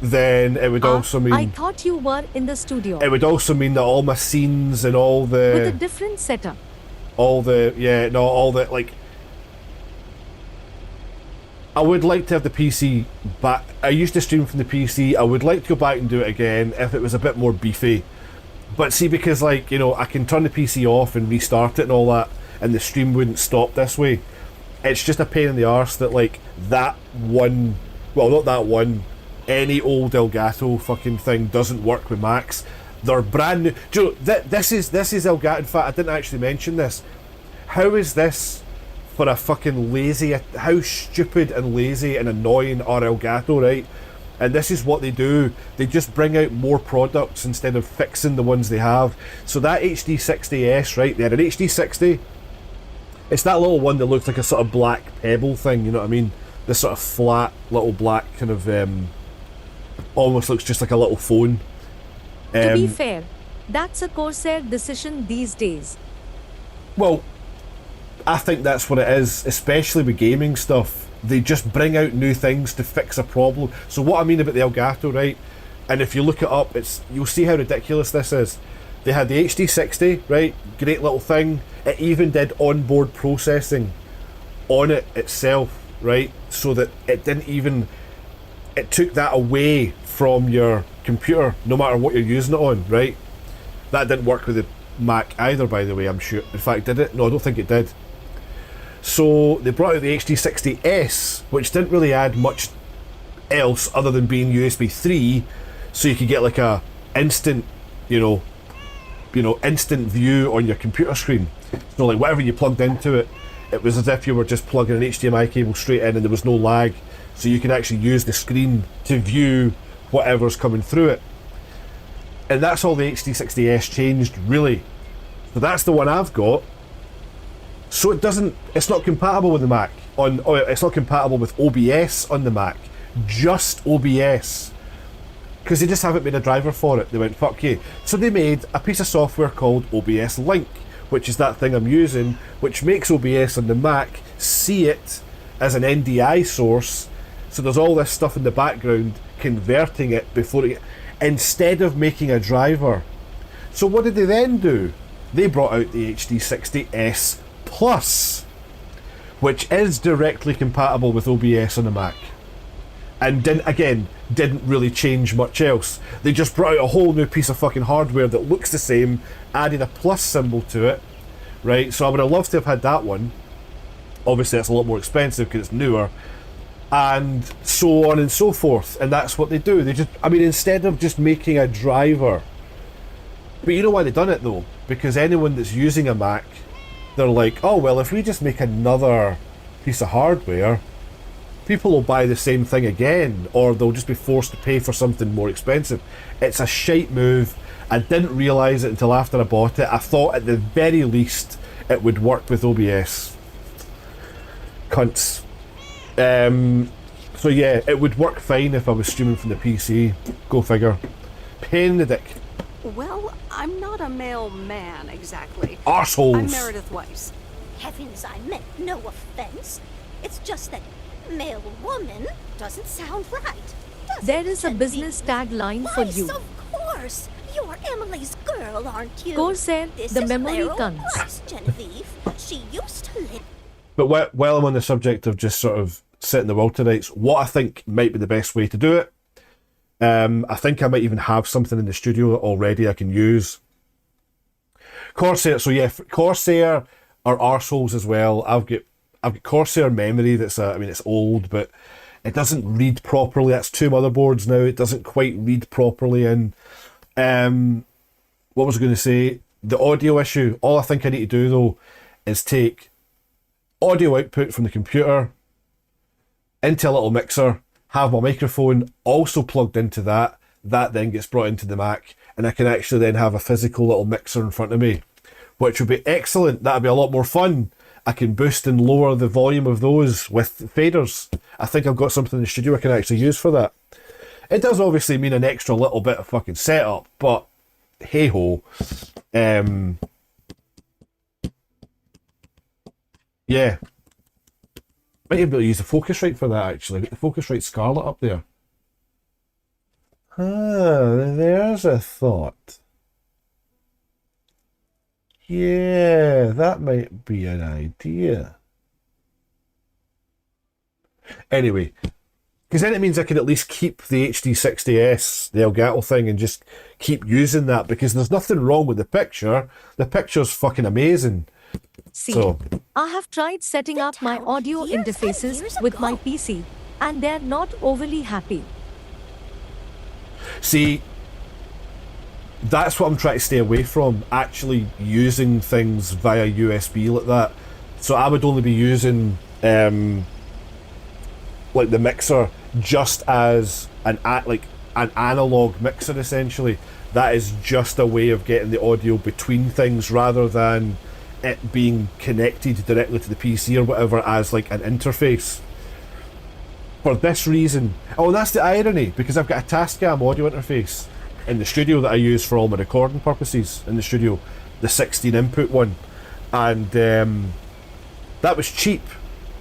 then it would also mean... I thought you were in the studio. It would also mean that all my scenes and all the... With a different setup. All the... Yeah, no, all the, like... I would like to have the PC back. I used to stream from the PC. I would like to go back and do it again if it was a bit more beefy. But see, because like, you know, I can turn the PC off and restart it and all that, and the stream wouldn't stop this way. It's just a pain in the arse that like that one, well, not that one, any old Elgato fucking thing doesn't work with Macs. They're brand new. Do you know, this is Elgato. In fact, I didn't actually mention this. How is this for a fucking lazy? How stupid and lazy and annoying are Elgato, right? And this is what they do. They just bring out more products instead of fixing the ones they have. So that HD60S, right there, an HD60, it's that little one that looks like a sort of black pebble thing, you know what I mean? This sort of flat, little black kind of, almost looks just like a little phone. To be fair, that's a Corsair decision these days. Well, I think that's what it is, especially with gaming stuff. They just bring out new things to fix a problem. So what I mean about the Elgato, right? And if you look it up, you'll see how ridiculous this is. They had the HD60, right? Great little thing. It even did onboard processing on it itself, right? So that it didn't even... It took that away from your computer, no matter what you're using it on, right? That didn't work with the Mac either, by the way, I'm sure. In fact, did it? No, I don't think it did. So they brought out the HD60S, which didn't really add much else other than being USB 3, so you could get like a instant, instant view on your computer screen. So like whatever you plugged into it, it was as if you were just plugging an HDMI cable straight in and there was no lag, so you can actually use the screen to view whatever's coming through it. And that's all the HD60S changed, really. So that's the one I've got. So it's not compatible with the Mac. It's not compatible with OBS on the Mac. Just OBS. Because they just haven't made a driver for it. They went, fuck you. So they made a piece of software called OBS Link, which is that thing I'm using, which makes OBS on the Mac see it as an NDI source. So there's all this stuff in the background converting it before it, instead of making a driver. So what did they then do? They brought out the HD60S Plus, which is directly compatible with OBS on the Mac. And didn't really change much else. They just brought out a whole new piece of fucking hardware that looks the same, added a plus symbol to it, right? So I would have loved to have had that one. Obviously that's a lot more expensive because it's newer, and so on and so forth. And that's what they do. They just, instead of just making a driver, but you know why they've done it though? Because anyone that's using a Mac, they're like, oh well, if we just make another piece of hardware, people will buy the same thing again, or they'll just be forced to pay for something more expensive. It's a shite move. I didn't realise it until after I bought it. I thought at the very least it would work with OBS. Cunts. So yeah, it would work fine if I was streaming from the PC. Go figure. Pain in the dick. Well, I'm not a male man exactly. Arseholes. I'm Meredith Weiss. Heavens, I meant no offense. It's just that male woman doesn't sound right. There is a business tagline for you. Of course. You're Emily's girl, aren't you? Corsair, This the is memory Meryl cunts. Weiss, Genevieve. She used to live. But while I'm on the subject of just sort of setting the world to rights, what I think might be the best way to do it, I think I might even have something in the studio already I can use. Corsair, so yeah, Corsair are arseholes as well. I've got Corsair memory that's it's old, but it doesn't read properly. That's 2 motherboards now. It doesn't quite read properly. And what was I going to say? The audio issue. All I think I need to do though is take audio output from the computer into a little mixer, have my microphone also plugged into that. That then gets brought into the Mac, and I can actually then have a physical little mixer in front of me, which would be excellent. That'd be a lot more fun. I can boost and lower the volume of those with faders. I think I've got something in the studio I can actually use for that. It does obviously mean an extra little bit of fucking setup, but hey ho. Yeah. Might be able to use the Focusrite for that actually. The Focusrite Scarlett up there. There's a thought. Yeah, that might be an idea. Anyway, because then it means I can at least keep the HD60S, the Elgato thing, and just keep using that, because there's nothing wrong with the picture. The picture's fucking amazing. See, So, I have tried setting up my audio interfaces with my PC, and they're not overly happy. see, that's what I'm trying to stay away from, actually using things via USB like that. So I would only be using like the mixer just as an analog mixer essentially. That is just a way of getting the audio between things rather than it being connected directly to the PC or whatever as like an interface. For this reason, oh, that's the irony, because I've got a Tascam audio interface in the studio that I use for all my recording purposes in the studio, the 16 input one, and that was cheap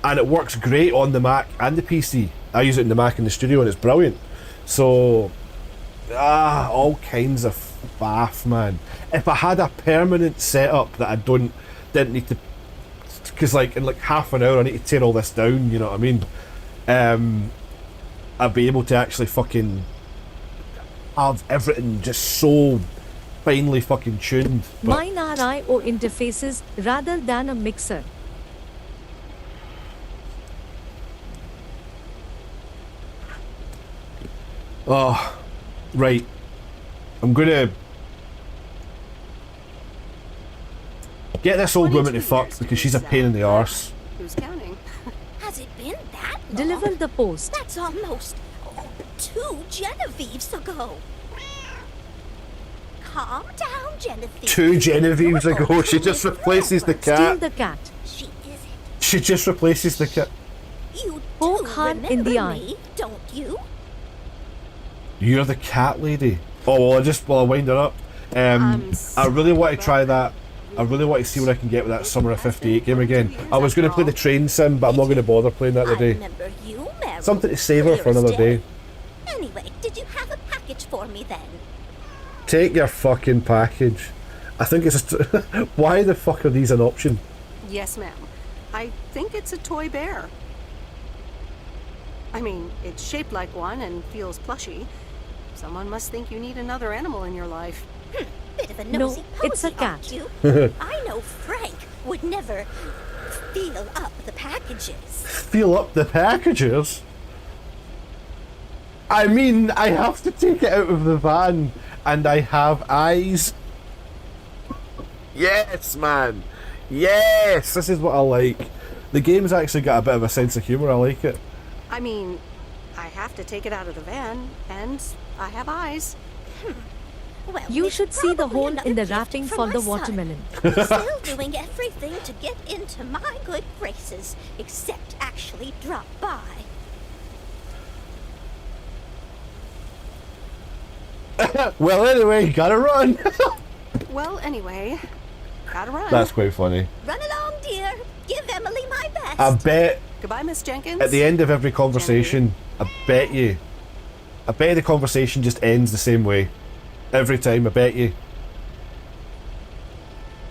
and it works great on the Mac and the PC. I use it in the Mac and the studio and it's brilliant. So all kinds of faff, man. If I had a permanent setup that I didn't need to, because like in like half an hour I need to tear all this down, you know what I mean, I'd be able to actually fucking have everything just so finely fucking tuned. But Mine are I/O interfaces rather than a mixer. Oh, right. I'm gonna get this old woman to fuck because she's a pain in the arse. Who's counting? Has it been that long? Deliver the post. That's almost 2 Genevieves ago. Calm down, Genevieve. 2 Genevieves ago, she just replaces the Steal cat. the cat. She isn't. She just replaces the cat. You Poke do her in the remember eye. me, don't you? You're the cat lady. Oh, well, I'll wind her up. I really want to try that. I really want to see what I can get with that Summer of 58 game again. I was going to play the train sim, but I'm not going to bother playing that I today. remember you, Mary. Something to save her for another day. Anyway, did you have a package for me then? Take your fucking package. I think it's just... Why the fuck are these an option? Yes, ma'am. I think it's a toy bear. I mean, it's shaped like one and feels plushy. Someone must think you need another animal in your life. Bit of a No, nosy it's a posy, cat. aren't you? I know Frank would never feel up the packages. Feel up the packages? I mean, I have to take it out of the van, and I have eyes. Yes, man. Yes, this is what I like. The game's actually got a bit of a sense of humour. I like it. I mean, I have to take it out of the van, and I have eyes. Well, You it's should see the probably hole another in the gift wrapping from for my the son. watermelon. He's still doing everything to get into my good graces, except actually drop by. Well, anyway, you gotta run. Well, anyway, gotta run. That's quite funny. Run along, dear. Give Emily my best. I bet Goodbye, Miss Jenkins. at the end of every conversation, I bet the conversation just ends the same way. Every time, I bet you.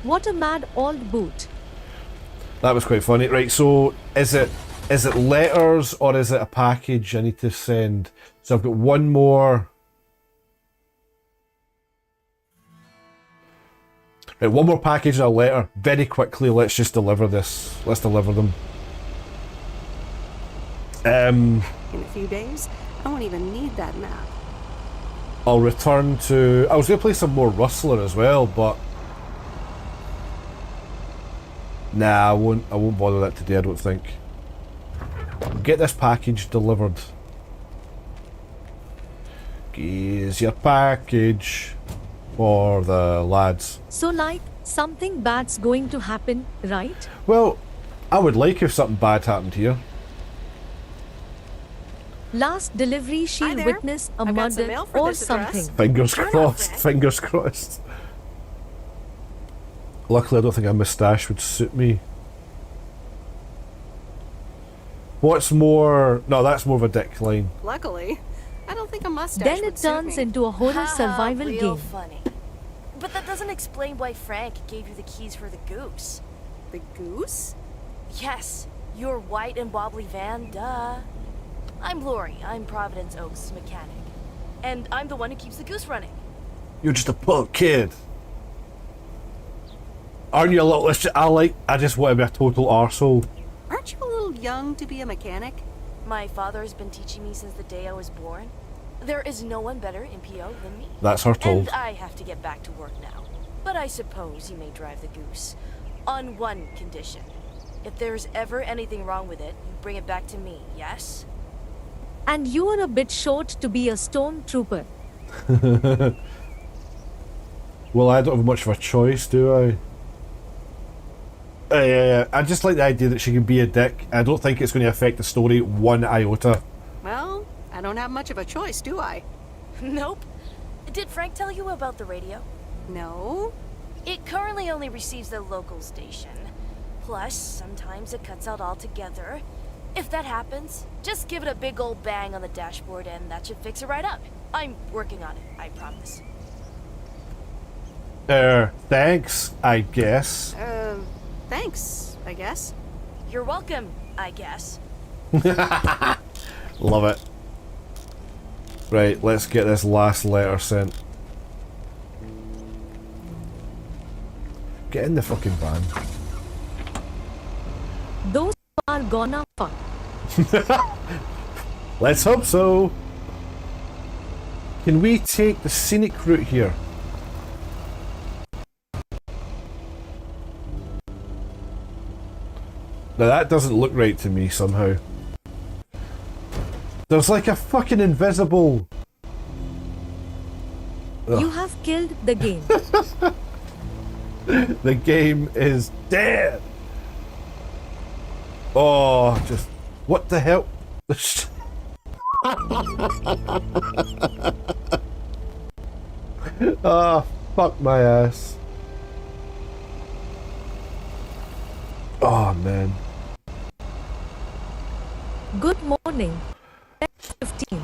What a mad old boot. That was quite funny. Right, so is it letters or is it a package I need to send? So I've got one more. Right, one more package and a letter. Very quickly, let's just deliver this. Let's deliver them. In a few days, I won't even need that map. I'll return to... I was going to play some more Rustler as well, but... Nah, I won't bother that today, I don't think. Get this package delivered. Here's your package for the lads. So like, something bad's going to happen, right? Well, I would like if something bad happened here. Last delivery she'll there. witness a I've got some murder mail for or this address. something. Fingers crossed, fingers crossed. Luckily, I don't think a moustache would suit me. What's more... No, that's more of a dick line. Luckily, I don't think a mustache Then would it suit turns me. into a horror survival real game. funny. But that doesn't explain why Frank gave you the keys for the goose. The goose? Yes, your white and wobbly van, duh. I'm Lori, I'm Providence Oaks' mechanic. And I'm the one who keeps the goose running. You're just a punk kid. Aren't you a little... I just want to be a total arsehole. Aren't you a little young to be a mechanic? My father has been teaching me since the day I was born. There is no one better in PO than me. That's her told. And I have to get back to work now. But I suppose you may drive the goose. On one condition. If there's ever anything wrong with it, you bring it back to me, yes? And you're a bit short to be a stormtrooper. Well, I don't have much of a choice, do I? Yeah. I just like the idea that she can be a dick. I don't think it's going to affect the story one iota. Well, I don't have much of a choice, do I? Nope. Did Frank tell you about the radio? No. It currently only receives the local station. Plus, sometimes it cuts out altogether. If that happens, just give it a big old bang on the dashboard and that should fix it right up. I'm working on it, I promise. Thanks, I guess. Thanks, I guess. You're welcome, I guess. Love it. Right, let's get this last letter sent. Get in the fucking van. Those are gonna fuck. Let's hope so. Can we take the scenic route here? Now that doesn't look right to me somehow. There's like a fucking invisible... Ugh. You have killed the game. The game is dead! Oh, just... What the hell? Ah, fuck my ass. Oh, man. Good morning. 15.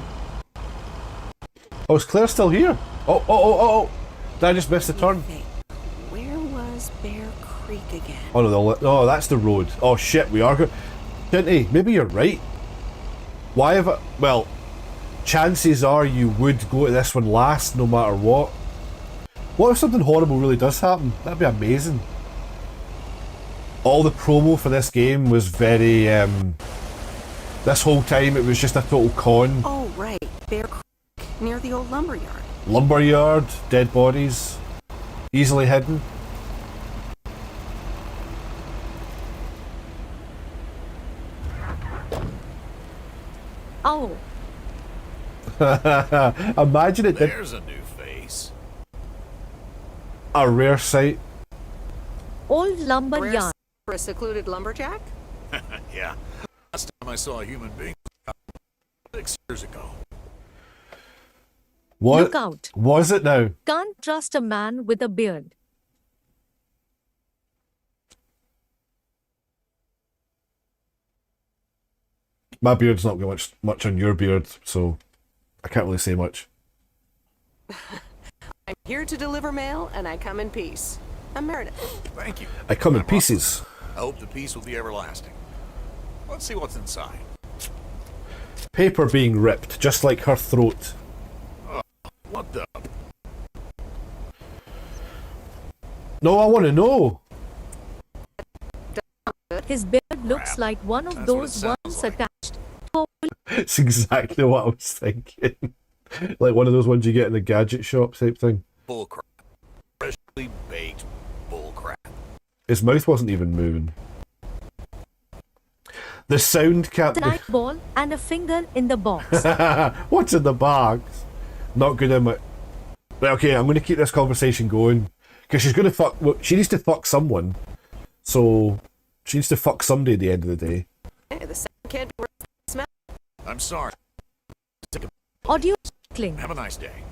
Oh, is Claire still here? Oh. Did I just miss the turn? Where was Bear Creek again? Oh, no, oh, that's the road. Oh, shit, we are going... Shinty, maybe you're right. Why have I... Well, chances are you would go to this one last no matter what. What if something horrible really does happen? That'd be amazing. All the promo for this game was very... this whole time it was just a total con. Oh, right. Bear Creek, near the old lumberyard. Lumberyard, dead bodies, easily hidden. Oh. Imagine it did. There's a new face. A rare sight. Old lumberyard. For a secluded lumberjack? Yeah. Last time I saw a human being 6 years ago. What Look out. was it now? Can't trust a man with a beard. My beard's not got much on your beard, so I can't really say much. I'm here to deliver mail, and I come in peace. I'm Meredith. Thank you. I come in pieces. I hope the peace will be everlasting. Let's see what's inside. Paper being ripped, just like her throat. What the? No, I want to know. His beard looks like one of those ones attached to It's exactly what I was thinking. Like one of those ones you get in the gadget shop type thing. Bullcrap. Freshly baked bullcrap. His mouth wasn't even moving. The sound can't an eyeball and a finger in the box. What's in the box? Not good in my... Right, okay, I'm going to keep this conversation going. Because she's going to fuck... Well, she needs to fuck someone. So, she needs to fuck somebody at the end of the day. Hey, the second kid worth the smell. I'm sorry. Audio cling. Have a nice day.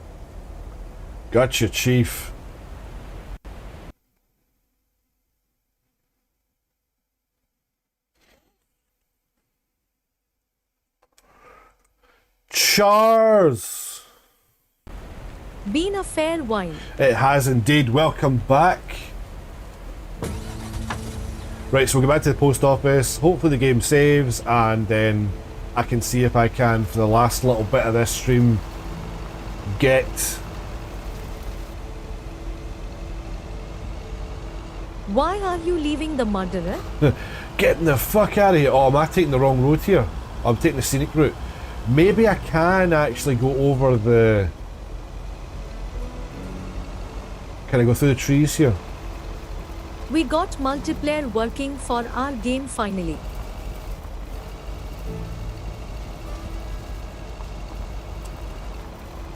Gotcha, Chief. Chars! Been a fair while. It has indeed. Welcome back. Right, so we'll go back to the post office. Hopefully the game saves, and then I can see if I can, for the last little bit of this stream, get... Why are you leaving the murderer? Getting the fuck out of here. Oh, am I taking the wrong road here? I'm taking the scenic route. Maybe I can actually go over the... Can I go through the trees here? We got multiplayer working for our game finally.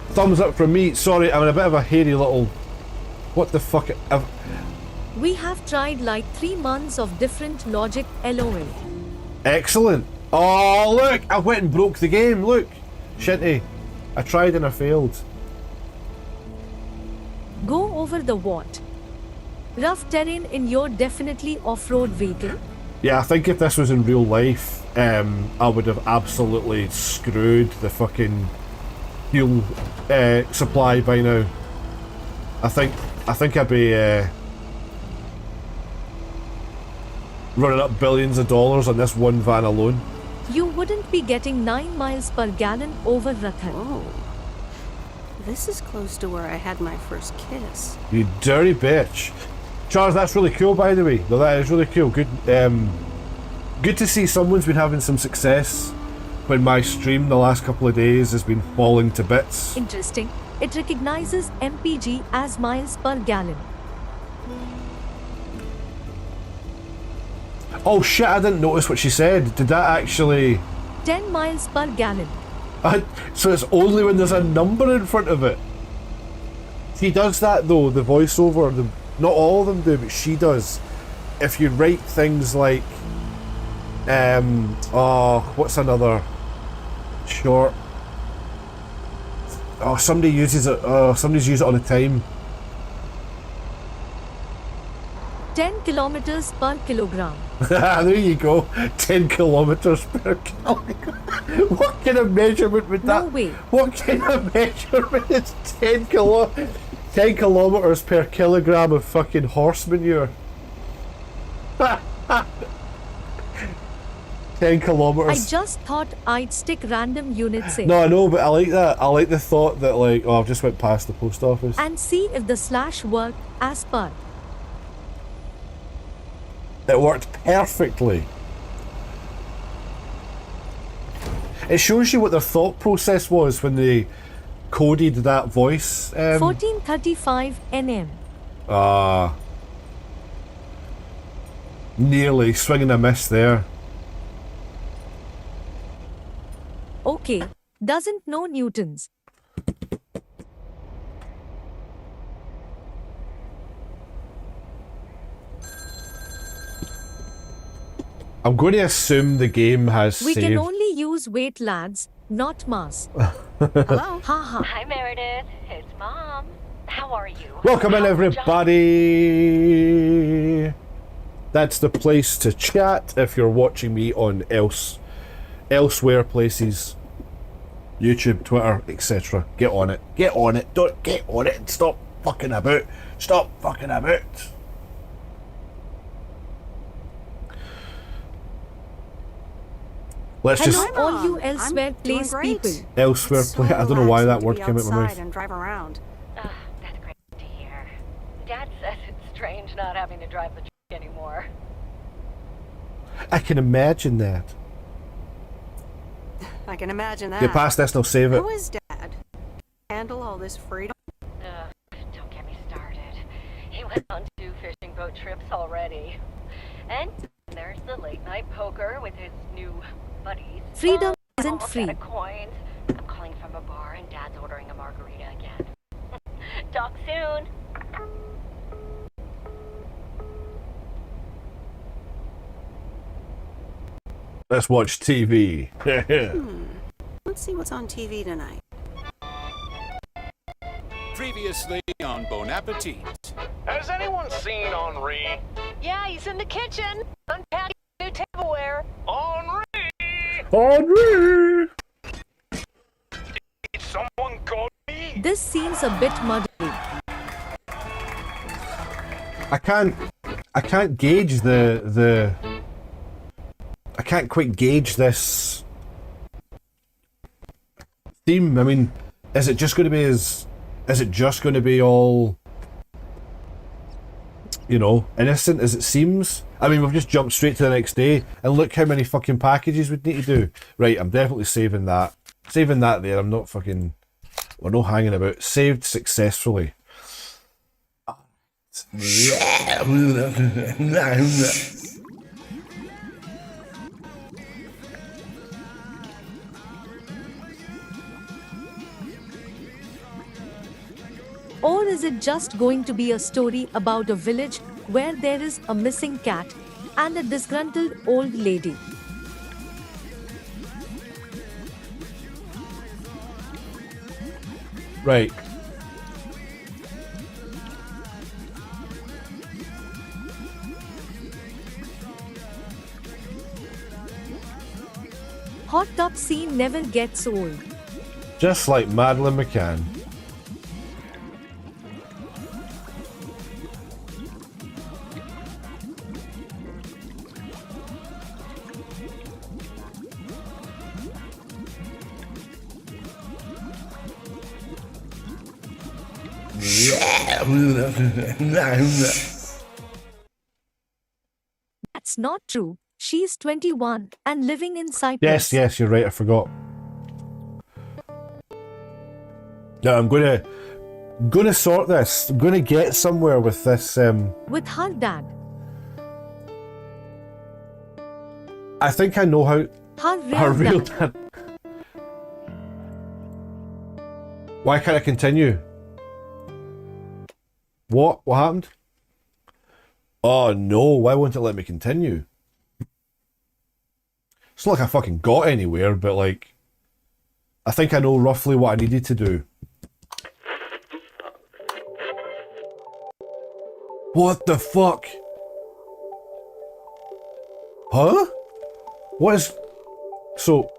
Thumbs up from me. Sorry, I'm in a bit of a hairy little... What the fuck? We have tried like 3 months of different logic, LOL. Excellent. Oh, look! I went and broke the game, look! Shinty, I tried and I failed. Go over the what? Rough terrain in your definitely off-road vehicle? Yeah, I think if this was in real life, I would have absolutely screwed the fucking fuel supply by now. I think I'd be running up billions of dollars on this one van alone. You wouldn't be getting 9 miles per gallon over Rathan. Oh. This is close to where I had my first kiss. You dirty bitch. Charles, that's really cool, by the way. No, that is really cool. Good, good to see someone's been having some success when my stream the last couple of days has been falling to bits. Interesting. It recognizes MPG as miles per gallon. Oh shit, I didn't notice what she said. Did that actually... 10 miles per gallon. So it's only when there's a number in front of it. She does that though, the voiceover. Not all of them do, but she does. If you write things like... what's another short? Oh, somebody uses it. Somebody's used it all the time. 10 kilometers per kilogram. There you go. 10 kilometers per kilogram. What kind of measurement would that? No way. What kind of measurement is 10 kilometers per kilogram of fucking horse manure? 10 kilometers. I just thought I'd stick random units in. No, I know, but I like that. I like the thought that, like, oh, I've just went past the post office. And see if the slash worked as per. It worked perfectly. It shows you what their thought process was when they coded that voice. 1435 nm. Nearly swinging a miss there. Okay, doesn't know newtons. I'm going to assume the game has We saved. can only use weight, lads, not mass. Hello? Haha. Hi, Meredith. It's Mom. How are you? Welcome in, everybody. That's the place to chat if you're watching me on elsewhere places. YouTube, Twitter, etc. Get on it. Get on it. Don't get on it and stop fucking about. Stop fucking about. Let's Hello, just all you elsewhere place people. elsewhere play. I don't know why that word came out my mouth. And drive around. That's great to hear. Dad says it's strange not having to drive the truck anymore. I can imagine that. I can imagine that. Get past this and I'll save it. Who is Dad? Handle all this freedom? Don't get me started. He went on 2 fishing boat trips already. And there's the late night poker with his new buddies. Freedom isn't Almost free. out of coins. I'm calling from a bar and Dad's ordering a margarita again. Talk soon. Let's watch TV. Let's see what's on TV tonight. Previously on Bon Appetit. Has anyone seen Henri? Yeah, he's in the kitchen, unpacking new tableware. Henri! Henri! Did someone call me? This seems a bit muddy. I can't gauge the I can't quite gauge this theme. I mean, is it just going to be all, you know, innocent as it seems? I mean, we've just jumped straight to the next day, and look how many fucking packages we'd need to do. Right, I'm definitely saving that. Saving that there. I'm not fucking... We're not hanging about. Saved successfully. Or is it just going to be a story about a village where there is a missing cat and a disgruntled old lady? Right. Hot tub scene never gets old. Just like Madeleine McCann. That's not true. She's 21 and living in Cyprus. Yes, you're right, I forgot. Now I'm gonna sort this. I'm gonna get somewhere with this. With her dad. I think I know how. Her real dad. Why can't I continue? What? What happened? Oh no, why won't it let me continue? It's not like I fucking got anywhere, but like, I think I know roughly what I needed to do. What the fuck? Huh? What is... So...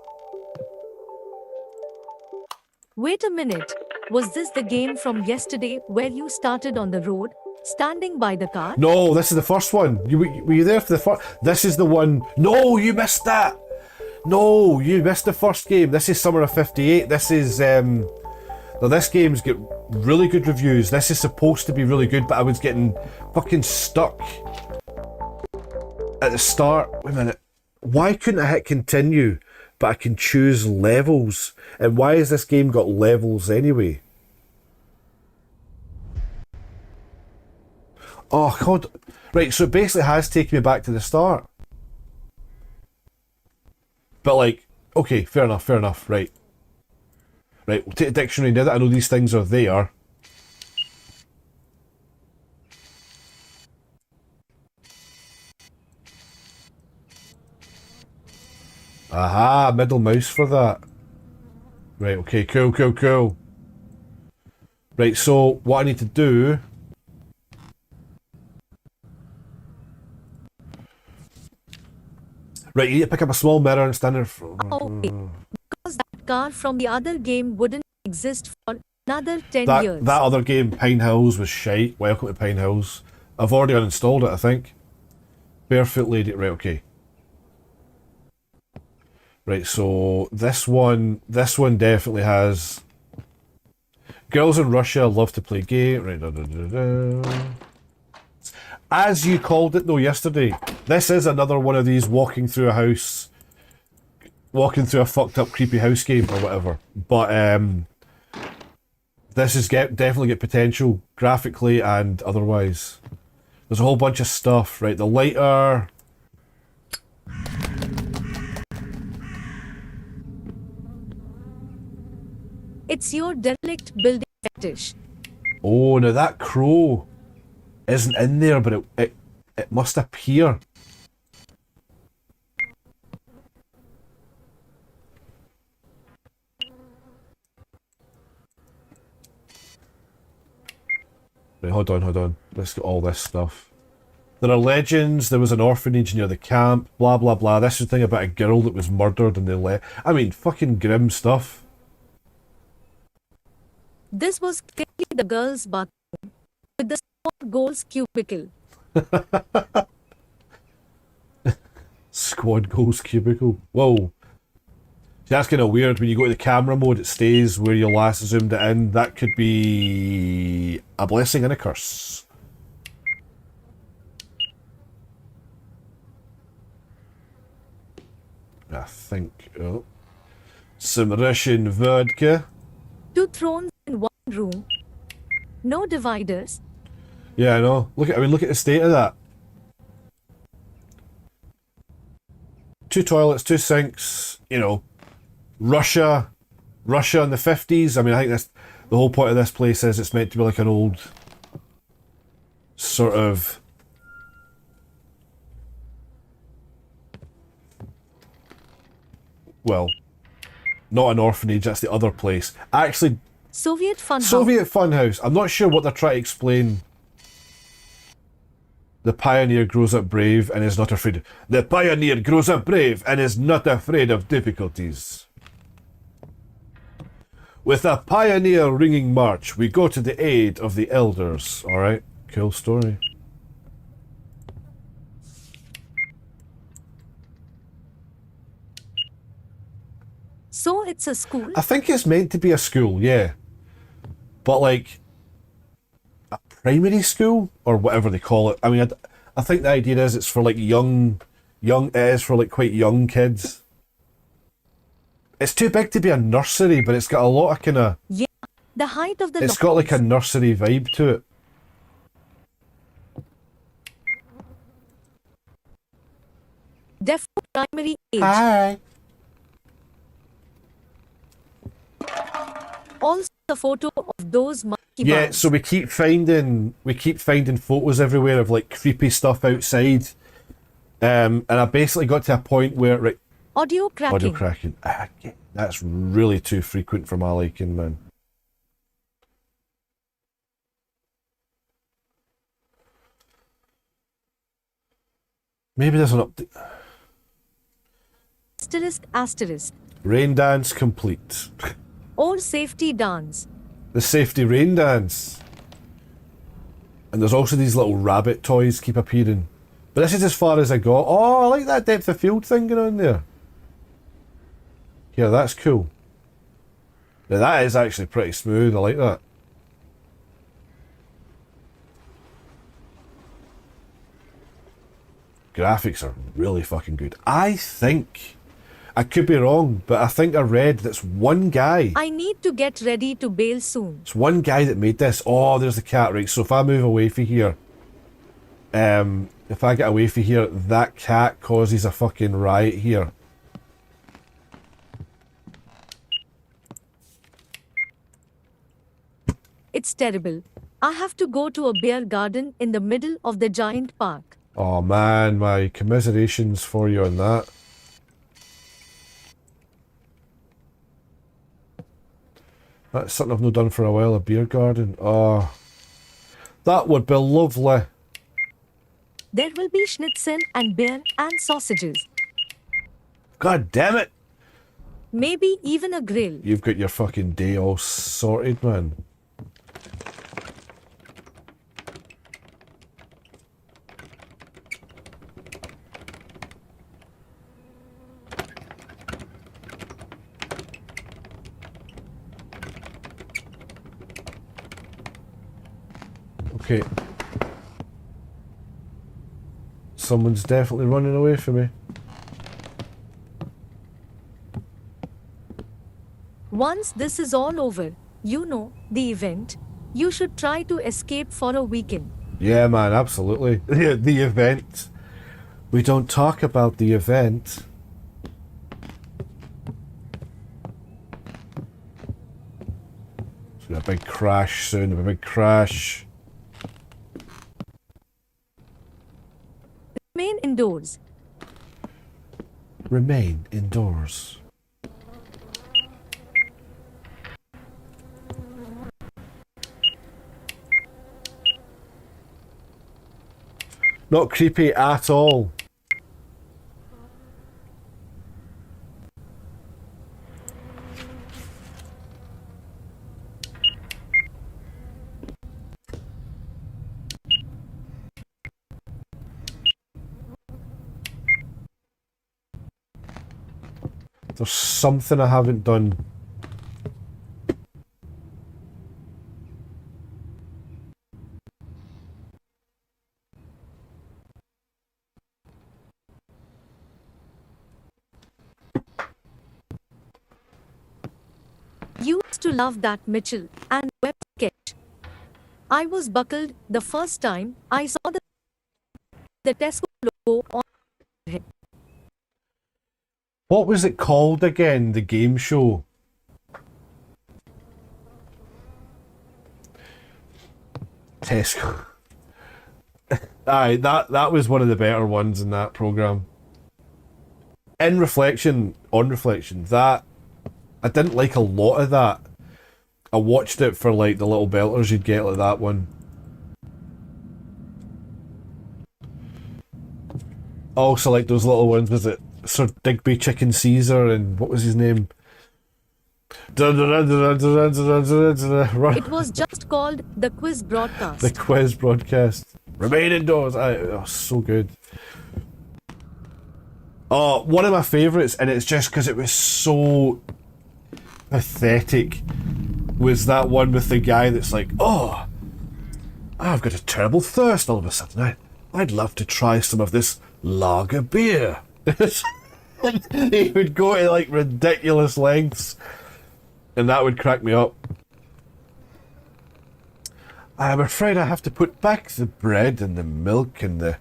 Wait a minute. Was this the game from yesterday where you started on the road, standing by the car? No, this is the first one. Were you there for the first... This is the one... No, you missed that! No, you missed the first game. This is Summer of 58. This is... Now this game's got really good reviews. This is supposed to be really good, but I was getting fucking stuck at the start. Wait a minute. Why couldn't I hit continue, but I can choose levels? And why has this game got levels anyway? Oh god. Right, so it basically has taken me back to the start. But like, okay, fair enough, right. Right, we'll take a dictionary now that I know these things are there. Aha, middle mouse for that. Right, okay, cool. Right, so what I need to do... Right, you need to pick up a small mirror and stand there for... Okay, because that car from the other game wouldn't exist for another 10 years. That other game, Pine Hills, was shite. Welcome to Pine Hills. I've already uninstalled it, I think. Barefoot Lady... Right, okay. Right, so this one definitely has... Girls in Russia love to play game. Right, As you called it though yesterday, this is another one of these walking through a fucked up creepy house game or whatever. But this is definitely get potential graphically and otherwise. There's a whole bunch of stuff, right? The lighter. It's your derelict building fetish. Oh, now that crow isn't in there, but it must appear. Right, hold on. Let's get all this stuff. There are legends, there was an orphanage near the camp, blah blah blah. This is the thing about a girl that was murdered and they left. I mean, fucking grim stuff. This was clearly the girls' bathroom with the squad goals cubicle. Squad goals cubicle. Whoa. See, that's kind of weird. When you go to the camera mode, it stays where you last zoomed it in. That could be a blessing and a curse. I think. Oh. Some Russian vodka. 2 thrones in 1 room. No dividers. Yeah, I know. Look at the state of that. 2 toilets, 2 sinks, you know. Russia in the 50s. I mean, I think that's the whole point of this place is it's meant to be like an old sort of well, not an orphanage, that's the other place. Actually, Soviet Funhouse. I'm not sure what they're trying to explain. The pioneer grows up brave and is not afraid. The pioneer grows up brave and is not afraid of difficulties. With a pioneer ringing march, we go to the aid of the elders. Alright, cool story. So it's a school? I think it's meant to be a school, yeah. But like, a primary school? Or whatever they call it. I mean, I think the idea is it's for like it is for like quite young kids. It's too big to be a nursery, but it's got a lot of kind of... Yeah, The height of the It's got like a nursery vibe to it. Defo primary age. Hi. Also a photo of those monkey Yeah, bars. so we keep finding photos everywhere of like creepy stuff outside. And I basically got to a point where Audio cracking. audio cracking. That's really too frequent for my liking, man. Maybe there's an update. Asterisk. Rain dance complete. Or safety dance. The safety rain dance. And there's also these little rabbit toys keep appearing. But this is as far as I got. Oh, I like that depth of field thing going on there. Yeah, that's cool. Now that is actually pretty smooth. I like that. Graphics are really fucking good. I think, I could be wrong, but I think I read that's one guy. I need to get ready to bail soon. It's one guy that made this. Oh, there's the cat, right? So if I move away from here, if I get away from here, that cat causes a fucking riot here. It's terrible. I have to go to a beer garden in the middle of the giant park. Oh man, my commiserations for you on that. That's something I've not done for a while, a beer garden. Oh, that would be lovely. There will be schnitzel and beer and sausages. God damn it! Maybe even a grill. You've got your fucking day all sorted, man. Okay. Someone's definitely running away from me. Once this is all over, you know, the event, you should try to escape for a weekend. Yeah, man, absolutely. The event. We don't talk about the event. A big crash soon, a big crash. Remain indoors. Remain indoors. Not creepy at all. There's something I haven't done. Used to love that Mitchell and Webb sketch. I was buckled the first time I saw the Tesco logo on him. What was it called again, the game show? Tesco. Aye, that was one of the better ones in that programme. On reflection, that I didn't like a lot of that. I watched it for like the little belters you'd get, like that one. Also like those little ones, was it Sir Digby Chicken Caesar and what was his name? It was just called the quiz broadcast. The quiz broadcast. Remain indoors. Oh, so good. Oh, one of my favourites, and it's just because it was so pathetic, was that one with the guy that's like, oh, I've got a terrible thirst all of a sudden. I'd love to try some of this lager beer. He would go to like ridiculous lengths, and that would crack me up. I'm afraid I have to put back the bread and the milk and the...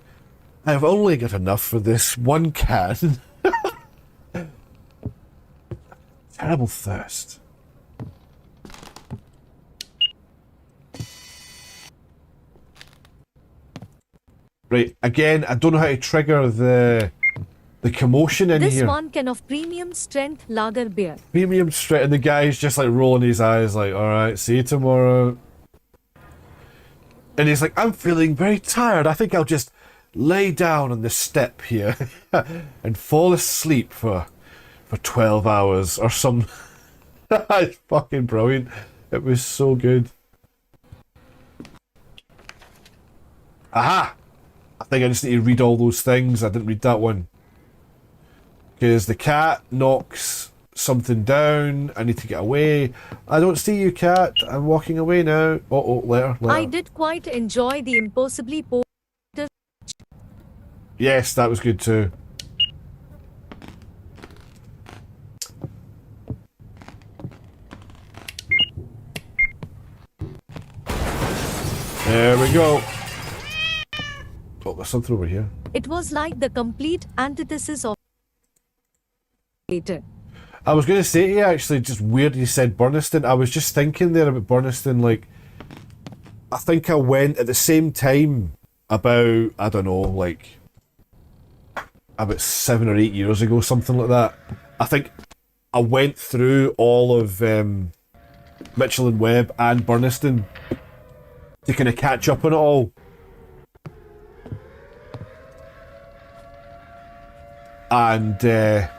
I've only got enough for this one can. Terrible thirst. Right, again, I don't know how to trigger the commotion in This here. one can of premium strength lager beer. Premium straight, and the guy's just like rolling his eyes like, alright, see you tomorrow. And he's like, I'm feeling very tired. I think I'll just lay down on the step here and fall asleep for 12 hours or some. It's fucking brilliant. It was so good. Aha! I think I just need to read all those things. I didn't read that one. Because the cat knocks something down. I need to get away. I don't see you, cat. I'm walking away now. Oh, later. I did quite enjoy the impossibly poor. Yes, that was good too. There we go. Oh, there's something over here. It was like the complete antithesis of later. I was going to say to you, actually, just weird you said Burniston. I was just thinking there about Burniston, like, I think I went at the same time about, I don't know, like, about 7 or 8 years ago, something like that. I think I went through all of Mitchell and Webb and Burniston to kind of catch up on it all. And I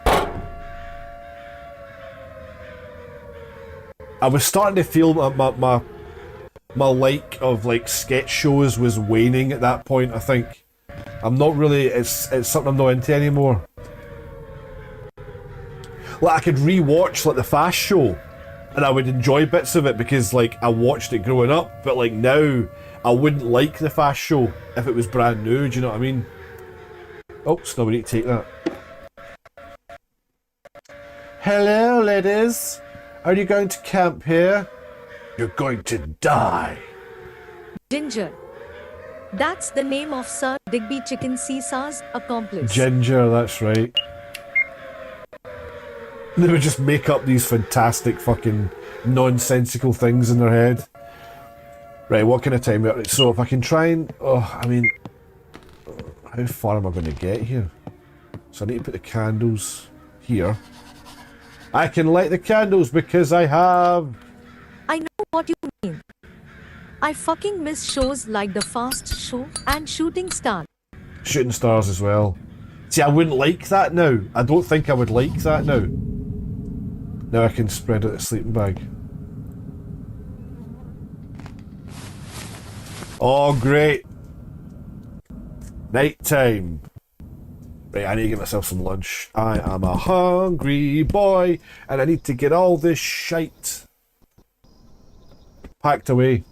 was starting to feel my like of like sketch shows was waning at that point. I think I'm not really. It's something I'm not into anymore. Like I could rewatch like the Fast Show, and I would enjoy bits of it because like I watched it growing up. But like now, I wouldn't like the Fast Show if it was brand new. Do you know what I mean? Oh, so we need to take that. Hello, ladies. Are you going to camp here? You're going to die. Ginger. That's the name of Sir Digby Chicken Caesar's accomplice. Ginger, that's right. They would just make up these fantastic fucking nonsensical things in their head. Right, what kind of time we are? So if I can try and... Oh, I mean... How far am I going to get here? So I need to put the candles here. I can light the candles because I have... I know what you mean. I fucking miss shows like The Fast Show and Shooting Star. Shooting Stars as well. See, I wouldn't like that now. I don't think I would like that now. Now I can spread out the sleeping bag. Oh, great. Night time. Right, I need to get myself some lunch. I am a hungry boy, and I need to get all this shite packed away.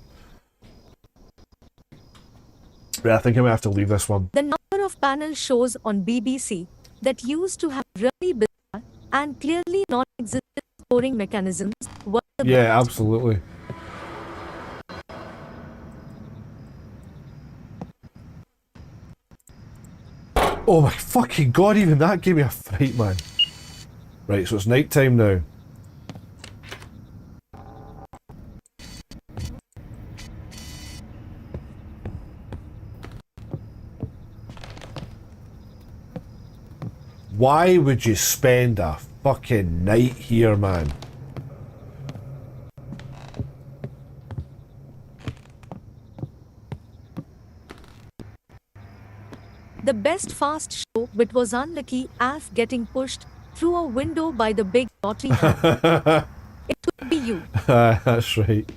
Right, I think I'm going to have to leave this one. The number of panel shows on BBC that used to have really bizarre and clearly non-existent scoring mechanisms were the Yeah, absolutely. Oh my fucking god, even that gave me a fright, man. Right, so it's night time now. Why would you spend a fucking night here, man? The best Fast Show, which was unlucky Alf getting pushed through a window by the big lottery hand. It would be you. That's right.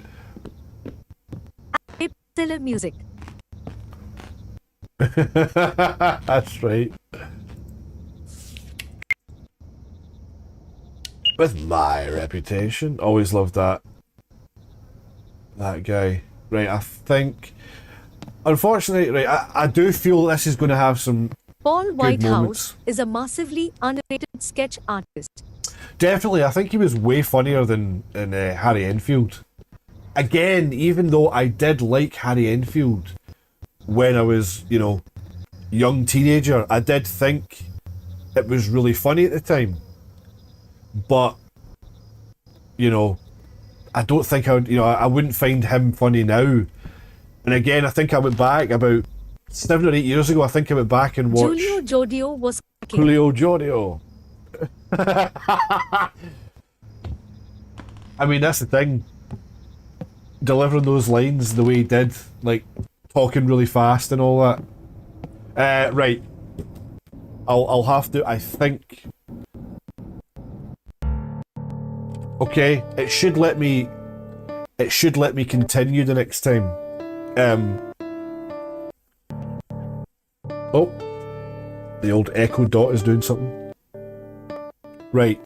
And Taylor music. That's right. With my reputation. Always loved that. That guy. Right, I think... Unfortunately, right, I do feel this is going to have some Paul good Whitehouse moments. is a massively underrated sketch artist. Definitely, I think he was way funnier than Harry Enfield. again, even though I did like Harry Enfield when I was, you know, young teenager, I did think it was really funny at the time. But, you know, I don't think I would, you know, I wouldn't find him funny now. And again, I think I went back about 7 or 8 years ago. I think I went back and watched Julio Jodio was Julio Jodio. I mean, that's the thing. Delivering those lines the way he did, like talking really fast and all that. Right. I'll have to. I think. Okay, it should let me. It should let me continue the next time. Oh, the old Echo Dot is doing something. Right.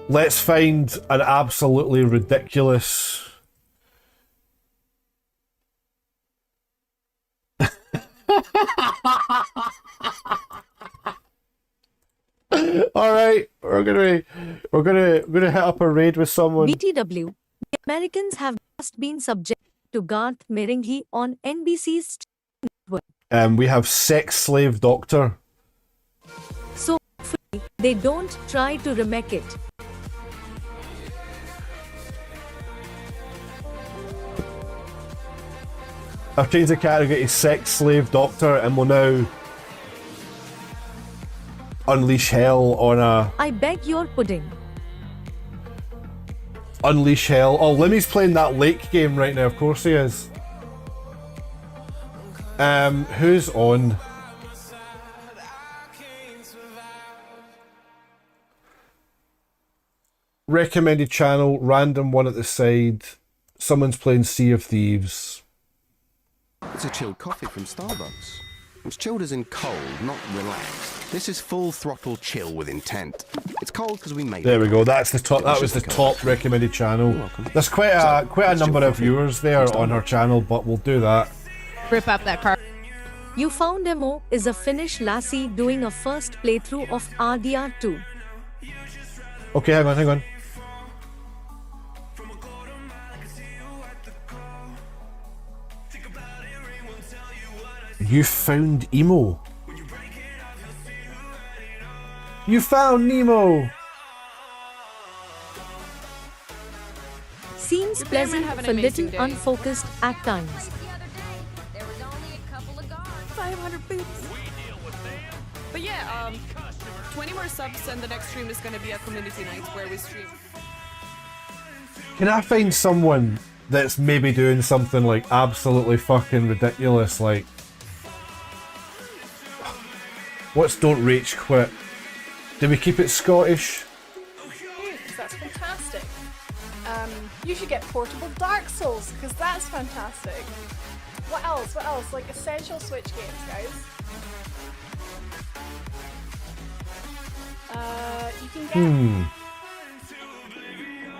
Let's find an absolutely ridiculous. All right, we're gonna hit up a raid with someone. BTW. The Americans have just been subject to Garth Marenghi on NBC's network. We have Sex Slave Doctor. So hopefully they don't try to remake it. I've changed the category to Sex Slave Doctor and will now unleash hell on a... I beg your pudding. Unleash hell. Oh, Limmy's playing that Lake game right now. Of course he is. Who's on? Recommended channel, random one at the side. Someone's playing Sea of Thieves. It's a chilled coffee from Starbucks. It's chilled as in cold, not relaxed. This is full throttle chill with intent. It's cold because we made it. There we go. That's the top. That was the top recommended channel. There's quite a number of viewers there on her channel, but we'll do that. Rip up that car. You Found Mo is a Finnish lassie doing a first playthrough of RDR2. Okay, hang on. You found Emo. You found Nemo. Seems pleasant for little unfocused at times. 500 boots. But yeah, 20 more subs and the next stream is gonna be a community night where we stream. Can I find someone that's maybe doing something like absolutely fucking ridiculous, like what's Don't Rage Quit? Do we keep it Scottish? That's fantastic. You should get portable Dark Souls, because that's fantastic. What else? What else? Like essential Switch games, guys. You can get...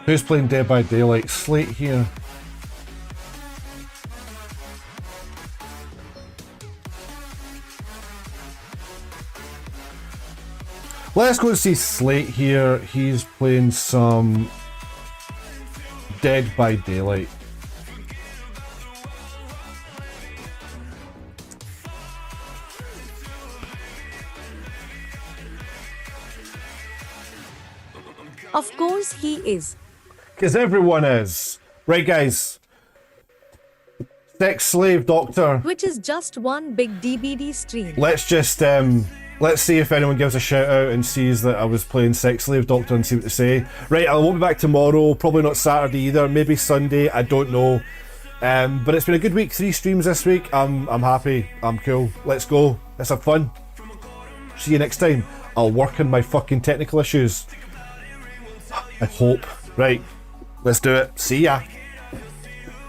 Who's playing Dead by Daylight? Slate here. Let's go and see Slate here. He's playing some Dead by Daylight. Of course he is. Because everyone is. Right, guys. Sex Slave Doctor. Which is just one big DBD stream. Let's just, let's see if anyone gives a shout out and sees that I was playing Sex Slave Doctor and see what they say. Right, I won't be back tomorrow, probably not Saturday either, maybe Sunday, I don't know. But it's been a good week, 3 streams this week. I'm happy, I'm cool. Let's go, let's have fun. See you next time. I'll work on my fucking technical issues. I hope. Right, let's do it. See ya.